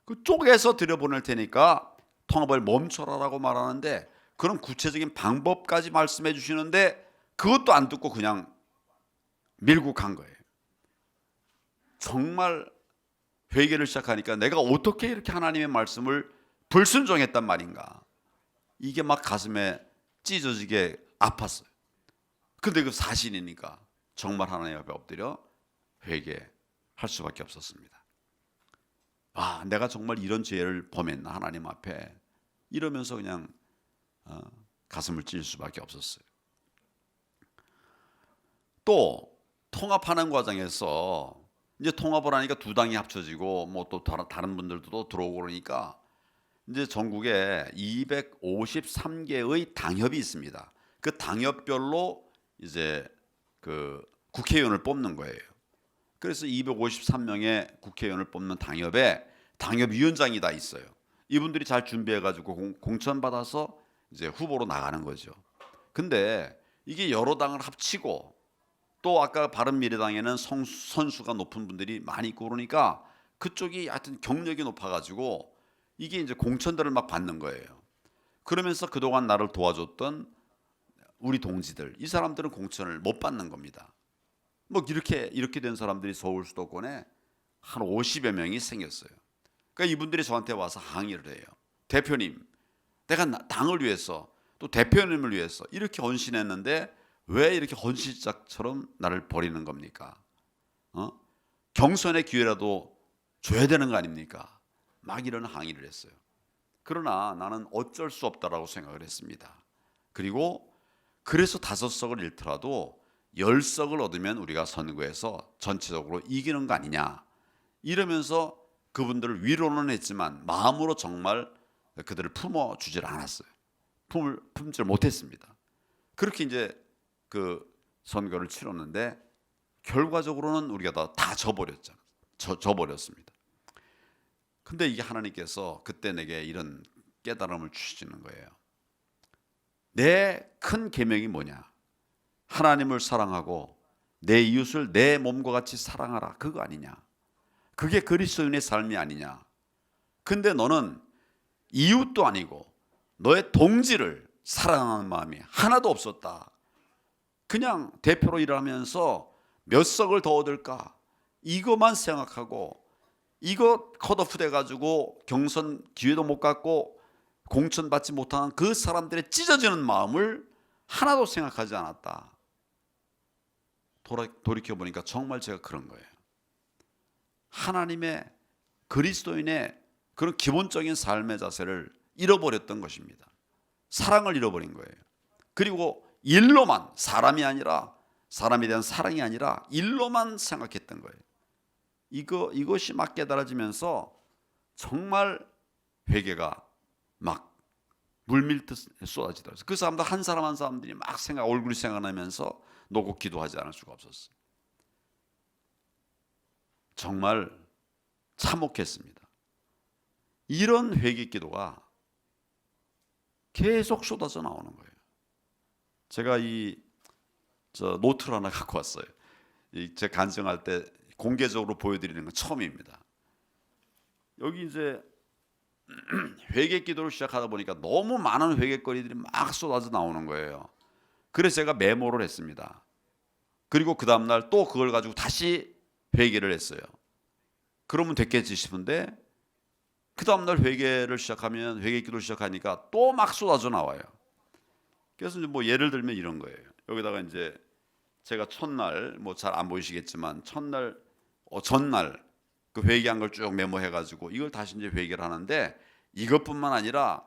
그 쪼개서 들여보낼 테니까 통합을 멈춰라라고 말하는데 그런 구체적인 방법까지 말씀해 주시는데 그것도 안 듣고 그냥 밀고 간 거예요. 정말 회개를 시작하니까 내가 어떻게 이렇게 하나님의 말씀을 불순종했단 말인가, 이게 막 가슴에 찢어지게 아팠어요. 근데 그 사실이니까 정말 하나님 앞에 엎드려 회개할 수밖에 없었습니다. 아, 내가 정말 이런 죄를 범했나 하나님 앞에, 이러면서 그냥 가슴을 찢을 수밖에 없었어요. 또 통합하는 과정에서 이제 통합을 하니까 두 당이 합쳐지고 뭐 또 다른 분들도 또 들어오고 그러니까 이제 전국에 253개의 당협이 있습니다. 그 당협별로 이제 그 국회의원을 뽑는 거예요. 그래서 253명의 국회의원을 뽑는 당협에 당협위원장이 다 있어요. 이분들이 잘 준비해가지고 공천 받아서 이제 후보로 나가는 거죠. 근데 이게 여러 당을 합치고 또 아까 바른미래당에는 선수가 높은 분들이 많이 있고 그러니까 그쪽이 하여튼 경력이 높아가지고 이게 이제 공천들을 막 받는 거예요. 그러면서 그동안 나를 도와줬던 우리 동지들, 이 사람들은 공천을 못 받는 겁니다. 뭐 이렇게 된 사람들이 서울 수도권에 한 50여 명이 생겼어요. 그러니까 이분들이 저한테 와서 항의를 해요. 대표님, 내가 당을 위해서 또 대표님을 위해서 이렇게 헌신했는데 왜 이렇게 헌신자처럼 나를 버리는 겁니까? 경선의 기회라도 줘야 되는 거 아닙니까? 막 이런 항의를 했어요. 그러나 나는 어쩔 수 없다라고 생각을 했습니다. 그리고 그래서 5석을 잃더라도 10석을 얻으면 우리가 선거에서 전체적으로 이기는 거 아니냐, 이러면서 그분들을 위로는 했지만 마음으로 정말 그들을 품어주질 않았어요. 품질 못했습니다. 그렇게 이제 그 선거를 치렀는데 결과적으로는 우리가 다 져버렸잖아요. 져버렸습니다. 근데 이게 하나님께서 그때 내게 이런 깨달음을 주시는 거예요. 내 큰 계명이 뭐냐? 하나님을 사랑하고 내 이웃을 내 몸과 같이 사랑하라, 그거 아니냐? 그게 그리스도인의 삶이 아니냐? 근데 너는 이웃도 아니고 너의 동지를 사랑하는 마음이 하나도 없었다. 그냥 대표로 일하면서 몇 석을 더 얻을까, 이것만 생각하고 이거 컷오프 돼가지고 경선 기회도 못 갖고 공천 받지 못하는 그 사람들의 찢어지는 마음을 하나도 생각하지 않았다. 돌이켜보니까 정말 제가 그런 거예요. 하나님의, 그리스도인의 그런 기본적인 삶의 자세를 잃어버렸던 것입니다. 사랑을 잃어버린 거예요. 그리고 일로만, 사람이 아니라, 사람에 대한 사랑이 아니라 일로만 생각했던 거예요. 이것이 막 깨달아지면서 정말 회개가 막 물밀듯 쏟아지더라고요. 그 사람들 한 사람 한 사람들이 막 얼굴이 생각나면서 놓고 기도하지 않을 수가 없었어요. 정말 참혹했습니다. 이런 회개 기도가 계속 쏟아져 나오는 거예요. 제가 노트를 하나 갖고 왔어요. 제 간증할 때 공개적으로 보여드리는 건 처음입니다. 여기 이제 회개 기도를 시작하다 보니까 너무 많은 회개거리들이 막 쏟아져 나오는 거예요. 그래서 제가 메모를 했습니다. 그리고 그 다음날 또 그걸 가지고 다시 회개를 했어요. 그러면 됐겠지 싶은데 그 다음날 회개를 시작하면, 회개 기도를 시작하니까 또 막 쏟아져 나와요. 그래서 이제 뭐 예를 들면 이런 거예요. 여기다가 이제 제가 첫날, 뭐 잘 안 보이시겠지만 전날 그 회개한 걸 쭉 메모해가지고 이걸 다시 이제 회개를 하는데, 이것뿐만 아니라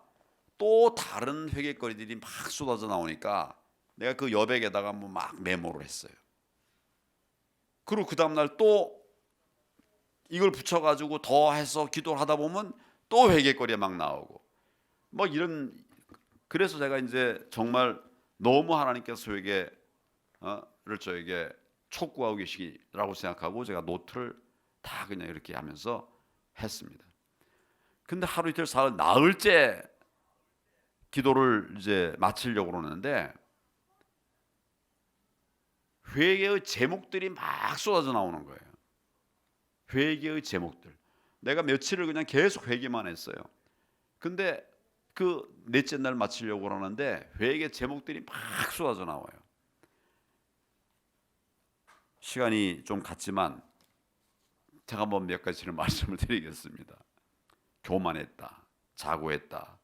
또 다른 회개거리들이 막 쏟아져 나오니까 내가 그 여백에다가 뭐 막 메모를 했어요. 그리고 그 다음날 또 이걸 붙여가지고 더 해서 기도를 하다 보면 또 회개거리가 막 나오고 뭐 이런. 그래서 제가 이제 정말 너무 하나님께서 를 저에게 촉구하고 계시라고 생각하고 제가 노트를 다 그냥 이렇게 하면서 했습니다. 근데 하루 이틀 사흘 나흘째 기도를 이제 마치려고 그러는데 회개의 제목들이 막 쏟아져 나오는 거예요. 회개의 제목들. 내가 며칠을 그냥 계속 회개만 했어요. 근데 그 넷째 날 마치려고 그러는데 회개 제목들이 막 쏟아져 나와요. 시간이 좀 갔지만 제가 한번 몇 가지를 말씀을 드리겠습니다. 교만했다, 자고했다,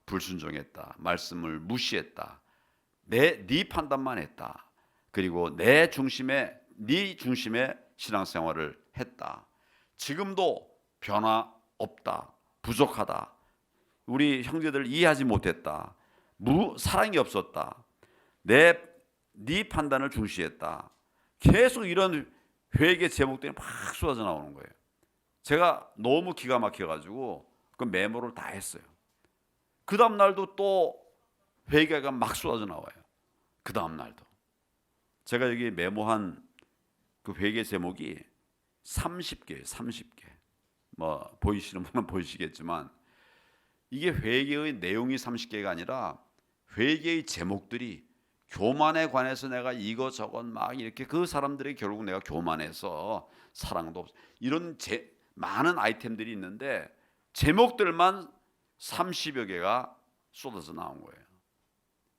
불순종했다, 말씀을 무시했다, 네 판단만 했다, 그리고 네 중심의 신앙생활을 했다. 지금도 변화 없다, 부족하다, 우리 형제들을 이해하지 못했다, 사랑이 없었다, 네 판단을 중시했다. 계속 이런 회개 제목들이 막 쏟아져 나오는 거예요. 제가 너무 기가 막혀가지고 그 메모를 다 했어요. 그 다음 날도 또 회개가 막 쏟아져 나와요. 그 다음 날도. 제가 여기 메모한 그 회개 제목이 30개예요. 30개. 뭐 보이시는 분은 보이시겠지만 이게 회개의 내용이 30개가 아니라 회개의 제목들이 교만에 관해서 내가 이것저것 막 이렇게 그 사람들이 결국 내가 교만해서 사랑도 없어 이런 많은 아이템들이 있는데 제목들만 30여 개가 쏟아져 나온 거예요.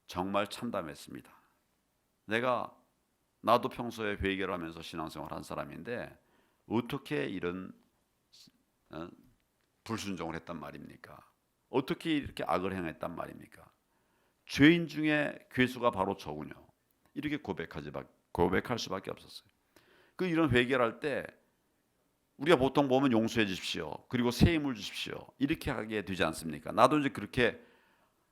정말 참담했습니다. 나도 평소에 회개를 하면서 신앙생활 한 사람인데 어떻게 이런 불순종을 했단 말입니까? 어떻게 이렇게 악을 행했단 말입니까? 죄인 중에 괴수가 바로 저군요. 이렇게 고백할 수밖에 없었어요. 이런 회개를 할 때 우리가 보통 보면 용서해 주십시오, 그리고 새 힘을 주십시오, 이렇게 하게 되지 않습니까? 나도 이제 그렇게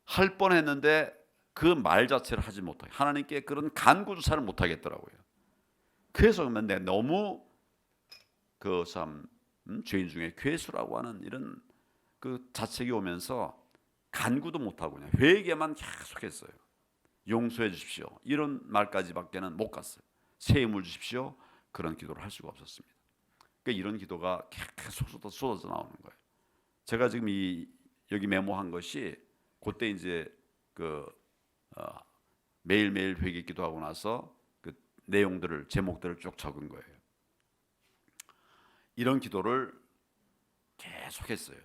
할 뻔했는데 그 말 자체를 하지 못하게 하나님께 그런 간구조차를 못하겠더라고요. 그래서 내가 너무 죄인 중에 괴수라고 하는 이런 그 자책이 오면서 간구도 못하고 그냥 회개만 계속했어요. 용서해 주십시오, 이런 말까지밖에는 못 갔어요. 새 힘을 주십시오, 그런 기도를 할 수가 없었습니다. 그러니까 이런 기도가 계속 쏟아져 나오는 거예요. 제가 지금 여기 메모한 것이 그때 이제 매일매일 회개 기도하고 나서 그 내용들을 제목들을 쭉 적은 거예요. 이런 기도를 계속했어요.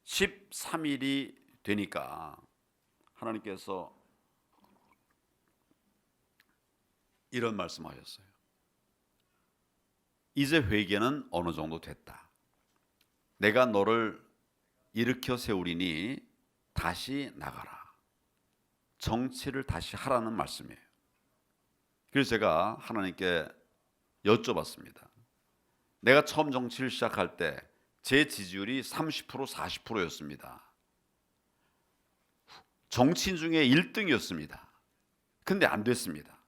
13일이 되니까 하나님께서 이런 말씀하셨어요. 이제 회개는 어느 정도 됐다. 내가 너를 일으켜 세우리니 다시 나가라. 정치를 다시 하라는 말씀이에요. 그래서 제가 하나님께 여쭤봤습니다. 내가 처음 정치를 시작할 때 제 지지율이 30% 40%였습니다. 정치인 중에 1등이었습니다. 근데 안 됐습니다.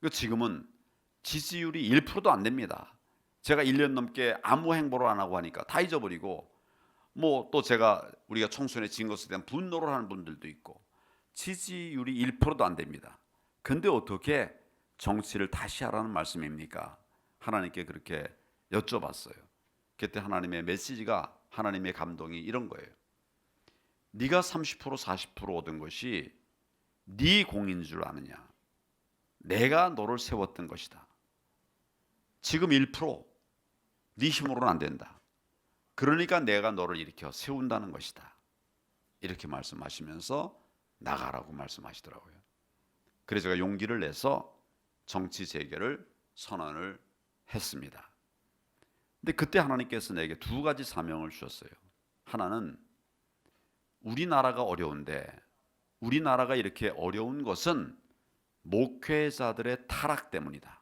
지금은 지지율이 1%도 안 됩니다. 제가 1년 넘게 아무 행보를 안 하고 하니까 다 잊어버리고 뭐 또 우리가 총선에 진 것에 대한 분노를 하는 분들도 있고 지지율이 1%도 안 됩니다. 근데 어떻게 정치를 다시 하라는 말씀입니까? 하나님께 그렇게 여쭤봤어요. 그때 하나님의 메시지가, 하나님의 감동이 이런 거예요. 네가 30% 40% 얻은 것이 네 공인 줄 아느냐? 내가 너를 세웠던 것이다. 지금 1%, 네 힘으로는 안 된다. 그러니까 내가 너를 일으켜 세운다는 것이다. 이렇게 말씀하시면서 나가라고 말씀하시더라고요. 그래서 제가 용기를 내서 정치 재개를 선언을 했습니다. 근데 그때 하나님께서 내게 두 가지 사명을 주셨어요. 하나는 우리나라가 어려운데 우리나라가 이렇게 어려운 것은 목회자들의 타락 때문이다.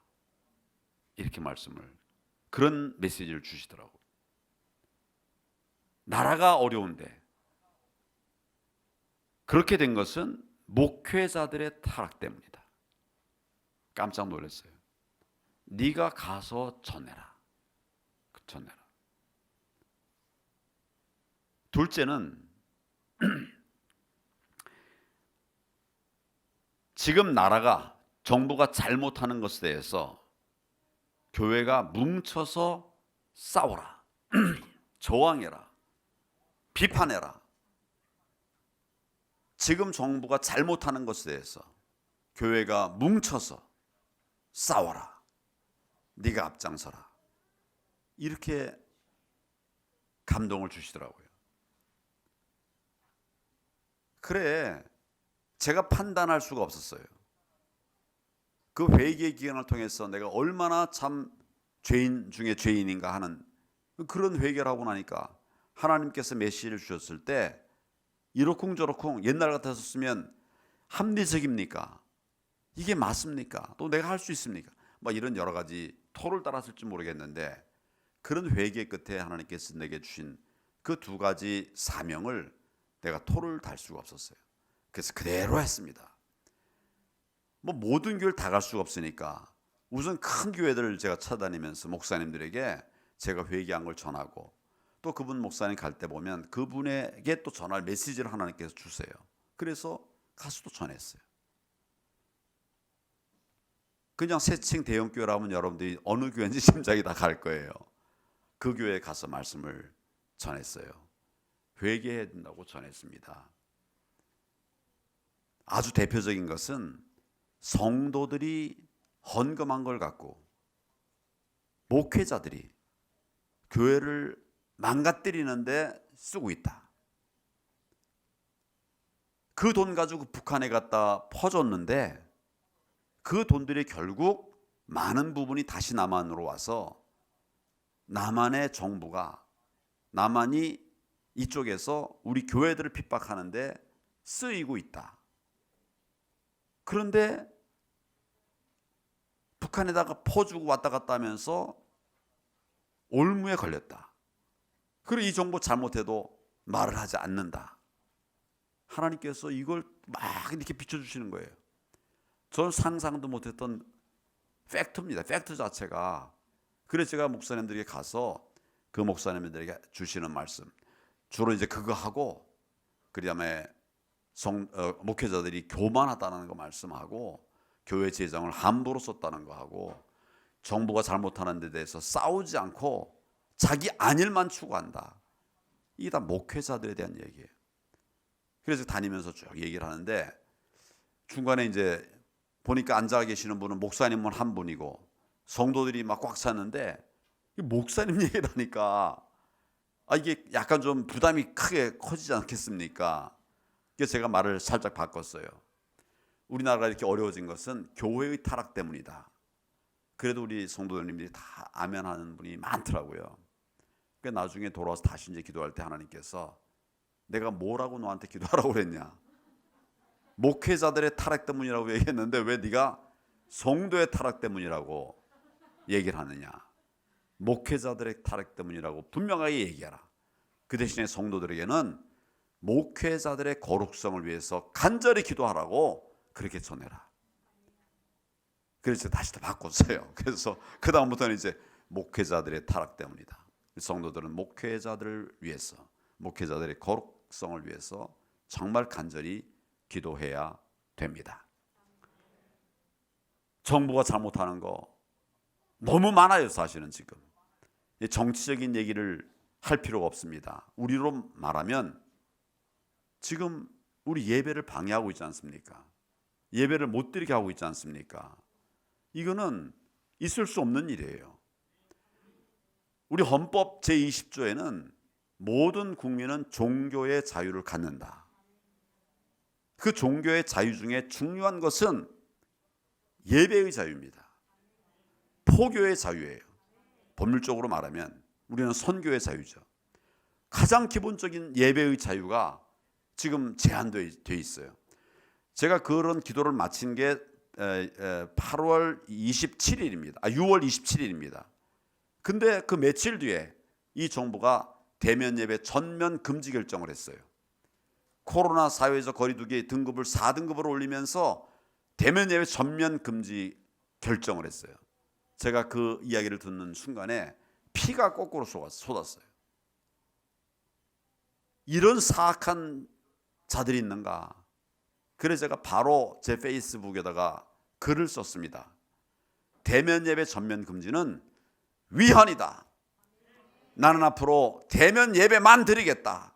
이렇게 그런 메시지를 주시더라고요. 나라가 어려운데 그렇게 된 것은 목회자들의 타락 때문이다. 깜짝 놀랐어요. 네가 가서 전해라. 전해라. 둘째는 지금 나라가 정부가 잘못하는 것에 대해서 교회가 뭉쳐서 싸워라. 저항해라. 비판해라. 지금 정부가 잘못하는 것에 대해서 교회가 뭉쳐서 싸워라. 네가 앞장서라. 이렇게 감동을 주시더라고요. 그래, 제가 판단할 수가 없었어요. 그 회개의 기간을 통해서 내가 얼마나 참 죄인 중에 죄인인가 하는 그런 회개를 하고 나니까 하나님께서 메시지를 주셨을 때 이러쿵저러쿵 옛날 같았으면 합리적입니까? 이게 맞습니까? 또 내가 할 수 있습니까? 막 이런 여러 가지 토를 따랐을지 모르겠는데 그런 회개 끝에 하나님께서 내게 주신 그 두 가지 사명을 내가 토를 달 수가 없었어요. 그래서 그대로 했습니다. 뭐 모든 교회를 다 갈 수가 없으니까 우선 큰 교회들을 제가 찾아다니면서 목사님들에게 제가 회개한 걸 전하고 또 그분 목사님 갈 때 보면 그분에게 또 전할 메시지를 하나님께서 주세요. 그래서 가서도 전했어요. 그냥 새칭 대형 교회라면 여러분들이 어느 교회인지 짐작이 다 갈 거예요. 그 교회에 가서 말씀을 전했어야 회개해야 된다고 전했습니다. 아주 대표적인 것은 성도들이 헌금한 걸 갖고 목회자들이 교회를 망가뜨리는데 쓰고 있다. 그 돈 가지고 북한에 갖다 퍼줬는데 그 돈들이 결국 많은 부분이 다시 남한으로 와서 남한의 정부가 남한이 이쪽에서 우리 교회들을 핍박하는데 쓰이고 있다. 그런데 북한에다가 퍼주고 왔다 갔다 하면서 올무에 걸렸다. 그리고 이 정부 잘못해도 말을 하지 않는다. 하나님께서 이걸 막 이렇게 비춰주시는 거예요. 저는 상상도 못했던 팩트입니다. 팩트 자체가. 그래서 제가 목사님들에게 가서 그 목사님들에게 주시는 말씀 주로 이제 그거 하고 그다음에 목회자들이 교만하다는 거 말씀하고 교회 재정을 함부로 썼다는 거 하고 정부가 잘못하는 데 대해서 싸우지 않고 자기 안일만 추구한다. 이게 다 목회자들에 대한 얘기예요. 그래서 다니면서 쭉 얘기를 하는데 중간에 이제 보니까 앉아 계시는 분은 목사님은 한 분이고 성도들이 막 꽉 찼는데 목사님 얘기를 하니까 이게 약간 좀 부담이 크게 커지지 않겠습니까? 그래서 제가 말을 살짝 바꿨어요. 우리나라가 이렇게 어려워진 것은 교회의 타락 때문이다. 그래도 우리 성도님들이 다 아멘하는 분이 많더라고요. 그러니까 나중에 돌아와서 다시 이제 기도할 때 하나님께서 내가 뭐라고 너한테 기도하라고 그랬냐? 목회자들의 타락 때문이라고 얘기했는데 왜 네가 성도의 타락 때문이라고 얘기를 하느냐? 목회자들의 타락 때문이라고 분명하게 얘기하라. 그 대신에 성도들에게는 목회자들의 거룩성을 위해서 간절히 기도하라고 그렇게 전해라. 그래서 다시 또 바꿨어요. 그래서 그 다음부터는 이제 목회자들의 타락 때문이다. 성도들은 목회자들을 위해서, 목회자들의 거룩성을 위해서 정말 간절히 기도해야 됩니다. 정부가 잘못하는 거 너무 많아요. 사실은 지금 정치적인 얘기를 할 필요가 없습니다. 우리로 말하면 지금 우리 예배를 방해하고 있지 않습니까? 예배를 못 드리게 하고 있지 않습니까? 이거는 있을 수 없는 일이에요. 우리 헌법 제20조에는 모든 국민은 종교의 자유를 갖는다. 그 종교의 자유 중에 중요한 것은 예배의 자유입니다. 포교의 자유예요. 법률적으로 말하면 우리는 선교의 자유죠. 가장 기본적인 예배의 자유가 지금 제한되어 있어요. 제가 그런 기도를 마친 게 8월 27일입니다. 6월 27일입니다. 근데 그 며칠 뒤에 이 정부가 대면 예배 전면 금지 결정을 했어요. 코로나 사회적 거리두기 등급을 4등급으로 올리면서 대면 예배 전면 금지 결정을 했어요. 제가 그 이야기를 듣는 순간에 피가 거꾸로 쏟았어요. 이런 사악한 자들이 있는가? 그래서 제가 바로 제 페이스북에다가 글을 썼습니다. 대면 예배 전면 금지는 위헌이다. 나는 앞으로 대면 예배만 드리겠다.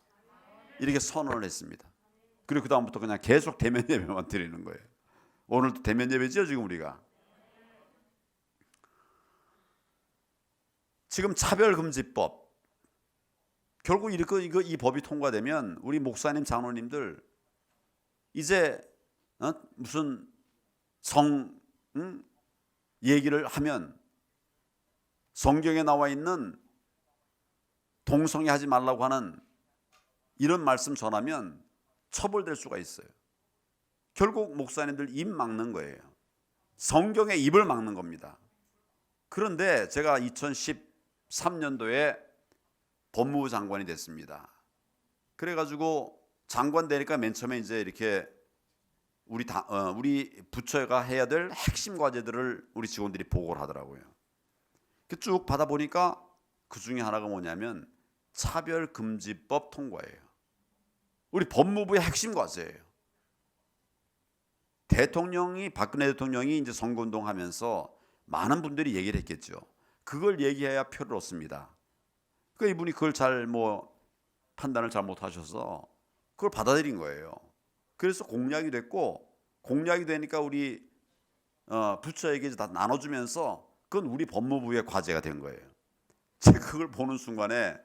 이렇게 선언을 했습니다. 그리고 그 다음부터 그냥 계속 대면 예배만 드리는 거예요. 오늘도 대면 예배죠, 지금 우리가. 지금 차별금지법, 결국 이 법이 통과되면 우리 목사님, 장로님들 이제 무슨 얘기를 하면 성경에 나와 있는 동성애 하지 말라고 하는 이런 말씀 전하면 처벌될 수가 있어요. 결국 목사님들 입 막는 거예요. 성경의 입을 막는 겁니다. 그런데 제가 2013년도에 법무부 장관이 됐습니다. 그래가지고 장관 되니까 맨 처음에 이제 이렇게 우리 부처가 해야 될 핵심 과제들을 우리 직원들이 보고를 하더라고요. 쭉 받아보니까 그 중에 하나가 뭐냐면 차별금지법 통과예요. 우리 법무부의 핵심 과제예요. 박근혜 대통령이 이제 선거운동하면서 많은 분들이 얘기를 했겠죠. 그걸 얘기해야 표를 얻습니다. 그러니까 이분이 그걸 판단을 잘못하셔서 그걸 받아들인 거예요. 그래서 공약이 됐고, 공약이 되니까 우리 부처에게 다 나눠주면서 그건 우리 법무부의 과제가 된 거예요. 제가 그걸 보는 순간에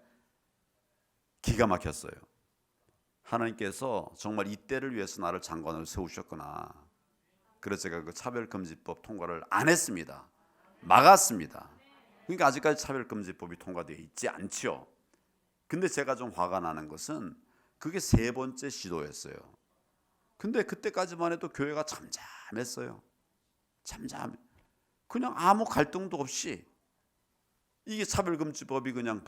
기가 막혔어요. 하나님께서 정말 이때를 위해서 나를 장관으로 세우셨구나. 그래서 제가 그 차별금지법 통과를 안 했습니다. 막았습니다. 그러니까 아직까지 차별금지법이 통과되어 있지 않죠. 근데 제가 좀 화가 나는 것은 그게 3번째 시도였어요. 근데 그때까지만 해도 교회가 잠잠했어요. 그냥 아무 갈등도 없이 이게 차별금지법이 그냥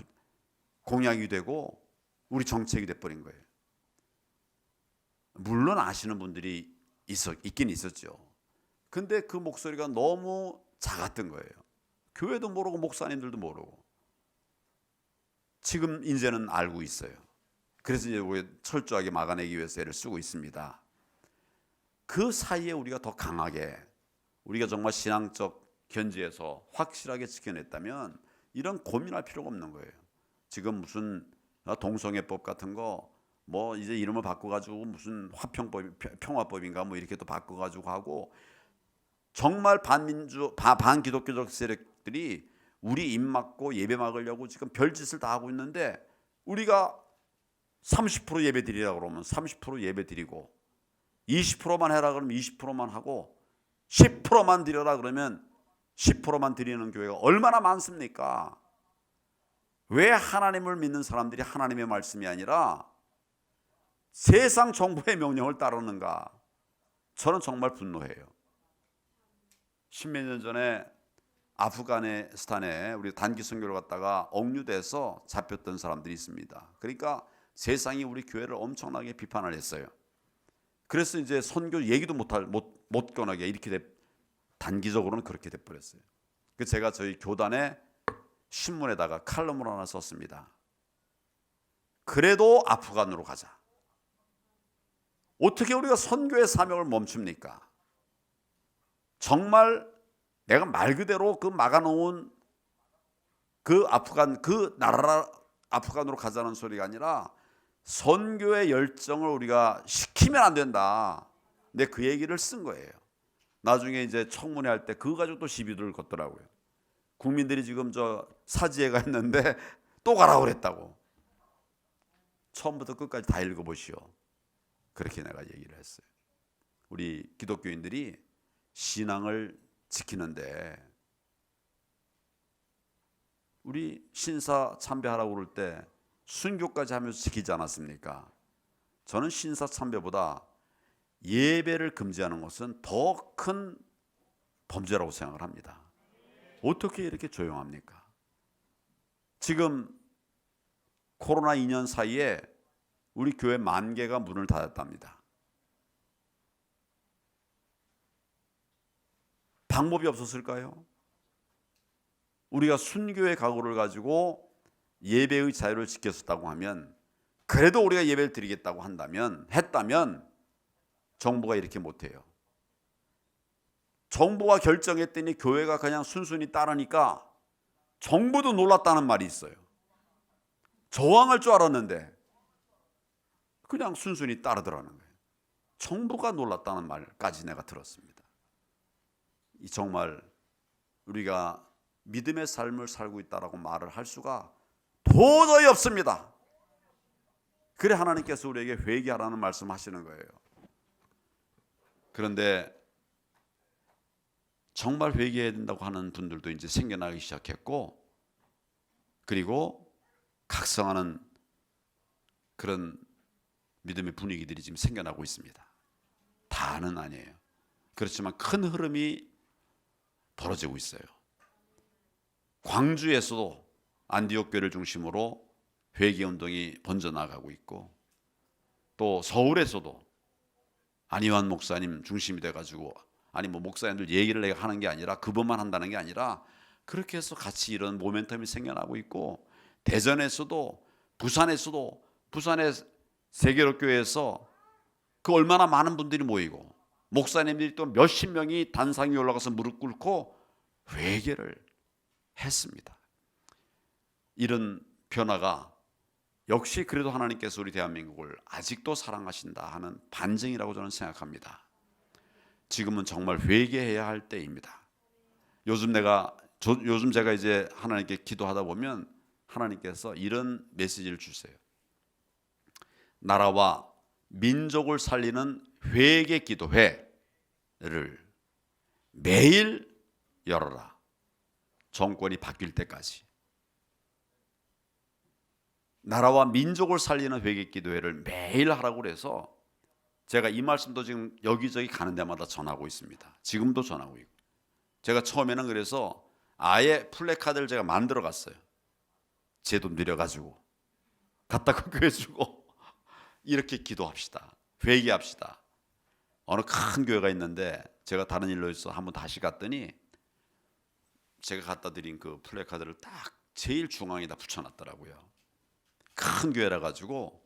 공약이 되고 우리 정책이 돼버린 거예요. 물론 아시는 분들이 있긴 있었죠. 근데 그 목소리가 너무 작았던 거예요. 교회도 모르고 목사님들도 모르고. 지금 이제는 알고 있어요. 그래서 이제 우리 철저하게 막아내기 위해서 애를 쓰고 있습니다. 그 사이에 우리가 더 강하게, 우리가 정말 신앙적 견지에서 확실하게 지켜냈다면 이런 고민할 필요가 없는 거예요. 지금 무슨 동성애법 같은 거 이제 이름을 바꿔가지고 무슨 평화법인가 이렇게 또 바꿔가지고 하고, 정말 반기독교적 세력들이 우리 입 막고 예배 막으려고 지금 별짓을 다 하고 있는데, 우리가 30% 예배 드리라고 그러면 30% 예배 드리고, 20%만 해라 그러면 20%만 하고, 10%만 드려라 그러면 10%만 드리는 교회가 얼마나 많습니까? 왜 하나님을 믿는 사람들이 하나님의 말씀이 아니라 세상 정부의 명령을 따르는가? 저는 정말 분노해요. 10몇 년 전에 아프가니스탄에 우리 단기 선교를 갔다가 억류돼서 잡혔던 사람들이 있습니다. 그러니까 세상이 우리 교회를 엄청나게 비판을 했어요. 그래서 이제 선교 얘기도 못 꺼내게 이렇게 단기적으로는 그렇게 돼버렸어요. 그래서 제가 저희 교단의 신문에다가 칼럼을 하나 썼습니다. 그래도 아프간으로 가자. 어떻게 우리가 선교의 사명을 멈춥니까? 정말 내가 말 그대로 그 막아놓은 그 나라 아프간으로 가자는 소리가 아니라 선교의 열정을 우리가 식히면 안 된다. 근데 그 얘기를 쓴 거예요. 나중에 이제 청문회 할 때 그거 가지고 또 시비를 걷더라고요. 국민들이 지금 사지회가 했는데 또 가라고 그랬다고. 처음부터 끝까지 다 읽어보시오. 그렇게 내가 얘기를 했어요. 우리 기독교인들이 신앙을 지키는데, 우리 신사 참배하라고 그럴 때 순교까지 하면서 지키지 않았습니까? 저는 신사 참배보다 예배를 금지하는 것은 더 큰 범죄라고 생각을 합니다. 어떻게 이렇게 조용합니까? 지금 코로나 2년 사이에 우리 교회 10,000개가 문을 닫았답니다. 방법이 없었을까요? 우리가 순교의 각오를 가지고 예배의 자유를 지켰었다고 하면, 그래도 우리가 예배를 드리겠다고 했다면 정부가 이렇게 못해요. 정부가 결정했더니 교회가 그냥 순순히 따르니까 정부도 놀랐다는 말이 있어요. 저항할 줄 알았는데 그냥 순순히 따르더라는 거예요. 정부가 놀랐다는 말까지 내가 들었습니다. 이 정말 우리가 믿음의 삶을 살고 있다라고 말을 할 수가 도저히 없습니다. 그래 하나님께서 우리에게 회개하라는 말씀하시는 거예요. 그런데 정말 회개해야 된다고 하는 분들도 이제 생겨나기 시작했고, 그리고 각성하는 그런 믿음의 분위기들이 지금 생겨나고 있습니다. 다는 아니에요. 그렇지만 큰 흐름이 벌어지고 있어요. 광주에서도 안디옥 교회를 중심으로 회개 운동이 번져나가고 있고, 또 서울에서도 안희환 목사님 중심이 돼가지고, 아니 뭐 목사님들 얘기를 내가 하는 게 아니라 그분만 한다는 게 아니라 그렇게 해서 같이 이런 모멘텀이 생겨나고 있고, 대전에서도 부산의 세계로교회에서 그 얼마나 많은 분들이 모이고 목사님들이 또 몇십 명이 단상 위에 올라가서 무릎 꿇고 회개를 했습니다. 이런 변화가 역시 그래도 하나님께서 우리 대한민국을 아직도 사랑하신다 하는 반증이라고 저는 생각합니다. 지금은 정말 회개해야 할 때입니다. 요즘 제가 이제 하나님께 기도하다 보면 하나님께서 이런 메시지를 주세요. 나라와 민족을 살리는 회개 기도회를 매일 열어라. 정권이 바뀔 때까지. 나라와 민족을 살리는 회개 기도회를 매일 하라고 그래서 제가 이 말씀도 지금 여기저기 가는 데마다 전하고 있습니다. 지금도 전하고 있고. 제가 처음에는 그래서 아예 플래카드를 제가 만들어 갔어요. 제 돈 들여가지고 갖다가 교회 주고 이렇게 기도합시다. 회개합시다. 어느 큰 교회가 있는데 제가 다른 일로 있어 한번 다시 갔더니 제가 갖다 드린 그 플래카드를 딱 제일 중앙에다 붙여놨더라고요. 큰 교회라 가지고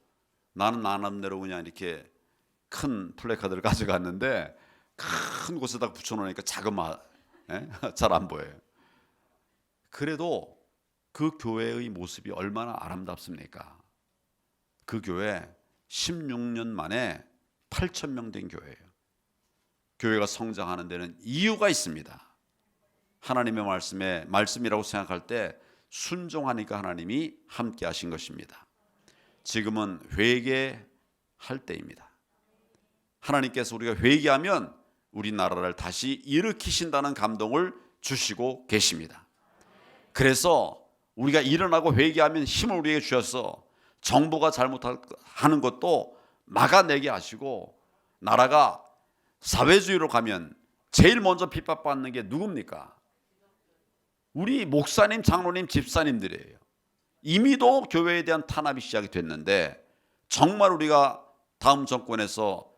나는 나름대로 그냥 이렇게 큰 플래카드를 가져갔는데 큰 곳에다 붙여놓으니까 잘 안 보여요. 그래도 그 교회의 모습이 얼마나 아름답습니까? 그 교회 16년 만에 8,000명 된 교회예요. 교회가 성장하는 데는 이유가 있습니다. 하나님의 말씀이라고 생각할 때 순종하니까 하나님이 함께 하신 것입니다. 지금은 회개할 때입니다. 하나님께서 우리가 회개하면 우리나라를 다시 일으키신다는 감동을 주시고 계십니다. 그래서 우리가 일어나고 회개하면 힘을 우리에게 주셔서 정부가 잘못하는 것도 막아내게 하시고, 나라가 사회주의로 가면 제일 먼저 핍박받는 게 누굽니까? 우리 목사님, 장로님, 집사님들이에요. 이미도 교회에 대한 탄압이 시작이 됐는데 정말 우리가 다음 정권에서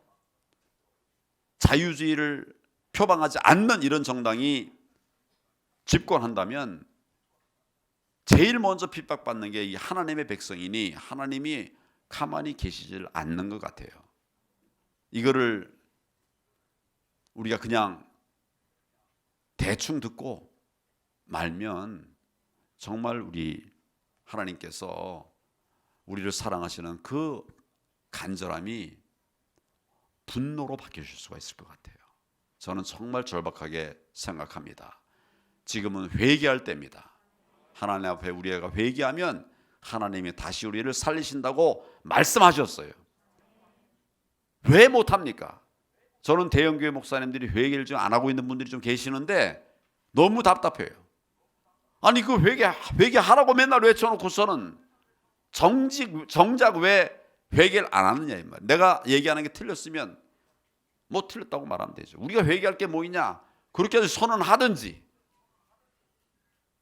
자유주의를 표방하지 않는 이런 정당이 집권한다면 제일 먼저 핍박받는 게 이 하나님의 백성이니 하나님이 가만히 계시질 않는 것 같아요. 이거를 우리가 그냥 대충 듣고 말면 정말 우리 하나님께서 우리를 사랑하시는 그 간절함이 분노로 바뀌실 수가 있을 것 같아요. 저는 정말 절박하게 생각합니다. 지금은 회개할 때입니다. 하나님 앞에 우리가 회개하면 하나님이 다시 우리를 살리신다고 말씀하셨어요. 왜 못합니까? 저는 대형교회 목사님들이 회개를 좀 안 하고 있는 분들이 좀 계시는데 너무 답답해요. 아니 그 회개하라고 맨날 외쳐놓고서는 정작 왜 회개를 안 하느냐 이 말. 내가 얘기하는 게 틀렸으면 뭐 틀렸다고 말하면 되죠. 우리가 회개할 게 뭐 있냐? 그렇게 해서 선언하든지.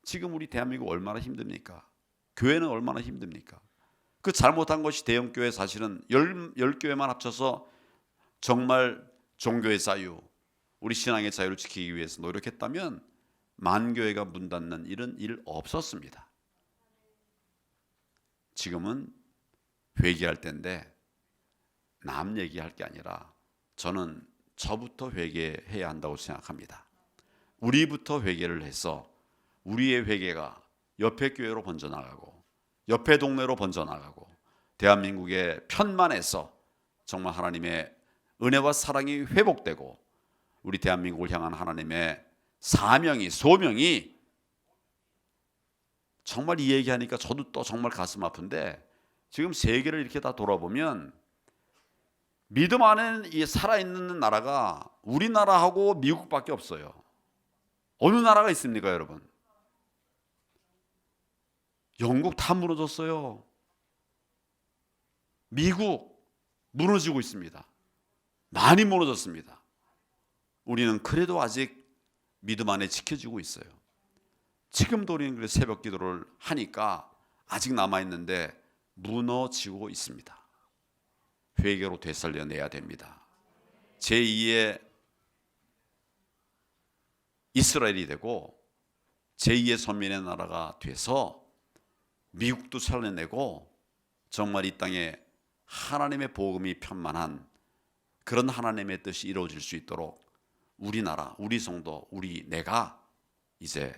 지금 우리 대한민국 얼마나 힘듭니까? 교회는 얼마나 힘듭니까? 그 잘못한 것이 대형교회 사실은 10교회만 합쳐서 정말 종교의 자유, 우리 신앙의 자유를 지키기 위해서 노력했다면 만교회가 문 닫는 일은 없었습니다. 지금은 회개할 때인데 남 얘기할 게 아니라 저는 저부터 회개해야 한다고 생각합니다. 우리부터 회개를 해서 우리의 회개가 옆에 교회로 번져나가고 옆에 동네로 번져나가고 대한민국의 편만해서 정말 하나님의 은혜와 사랑이 회복되고 우리 대한민국을 향한 하나님의 사명이 소명이 정말 이 얘기하니까 저도 또 정말 가슴 아픈데 지금 세계를 이렇게 다 돌아보면 믿음 안에 이 살아있는 나라가 우리나라하고 미국밖에 없어요. 어느 나라가 있습니까, 여러분? 영국 다 무너졌어요. 미국 무너지고 있습니다. 많이 무너졌습니다. 우리는 그래도 아직 믿음 안에 지켜지고 있어요. 지금도 우리는 새벽 기도를 하니까 아직 남아있는데 무너지고 있습니다. 회개로 되살려내야 됩니다. 제2의 이스라엘이 되고 제2의 선민의 나라가 돼서 미국도 살려내고 정말 이 땅에 하나님의 복음이 편만한 그런 하나님의 뜻이 이루어질 수 있도록 우리나라, 우리 성도, 내가 이제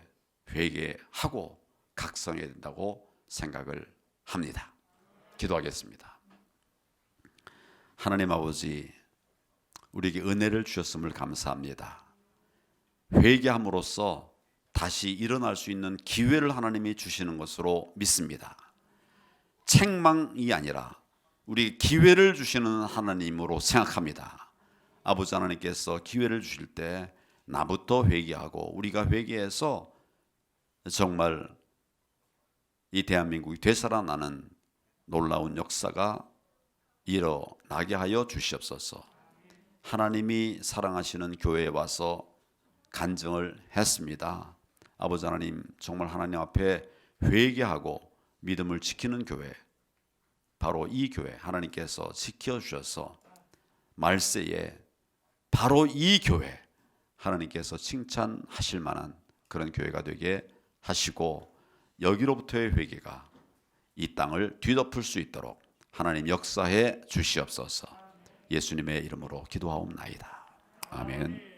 회개하고 각성해야 된다고 생각을 합니다. 기도하겠습니다. 하나님 아버지, 우리에게 은혜를 주셨음을 감사합니다. 회개함으로써 다시 일어날 수 있는 기회를 하나님이 주시는 것으로 믿습니다. 책망이 아니라 우리 기회를 주시는 하나님으로 생각합니다. 아버지 하나님께서 기회를 주실 때 나부터 회개하고 우리가 회개해서 정말 이 대한민국이 되살아나는 놀라운 역사가 일어나게 하여 주시옵소서. 하나님이 사랑하시는 교회에 와서 간증을 했습니다. 아버지 하나님, 정말 하나님 앞에 회개하고 믿음을 지키는 교회, 바로 이 교회 하나님께서 지켜주셔서 말세에 바로 이 교회 하나님께서 칭찬하실 만한 그런 교회가 되게 하시고 여기로부터의 회개가 이 땅을 뒤덮을 수 있도록 하나님 역사해 주시옵소서. 예수님의 이름으로 기도하옵나이다. 아멘.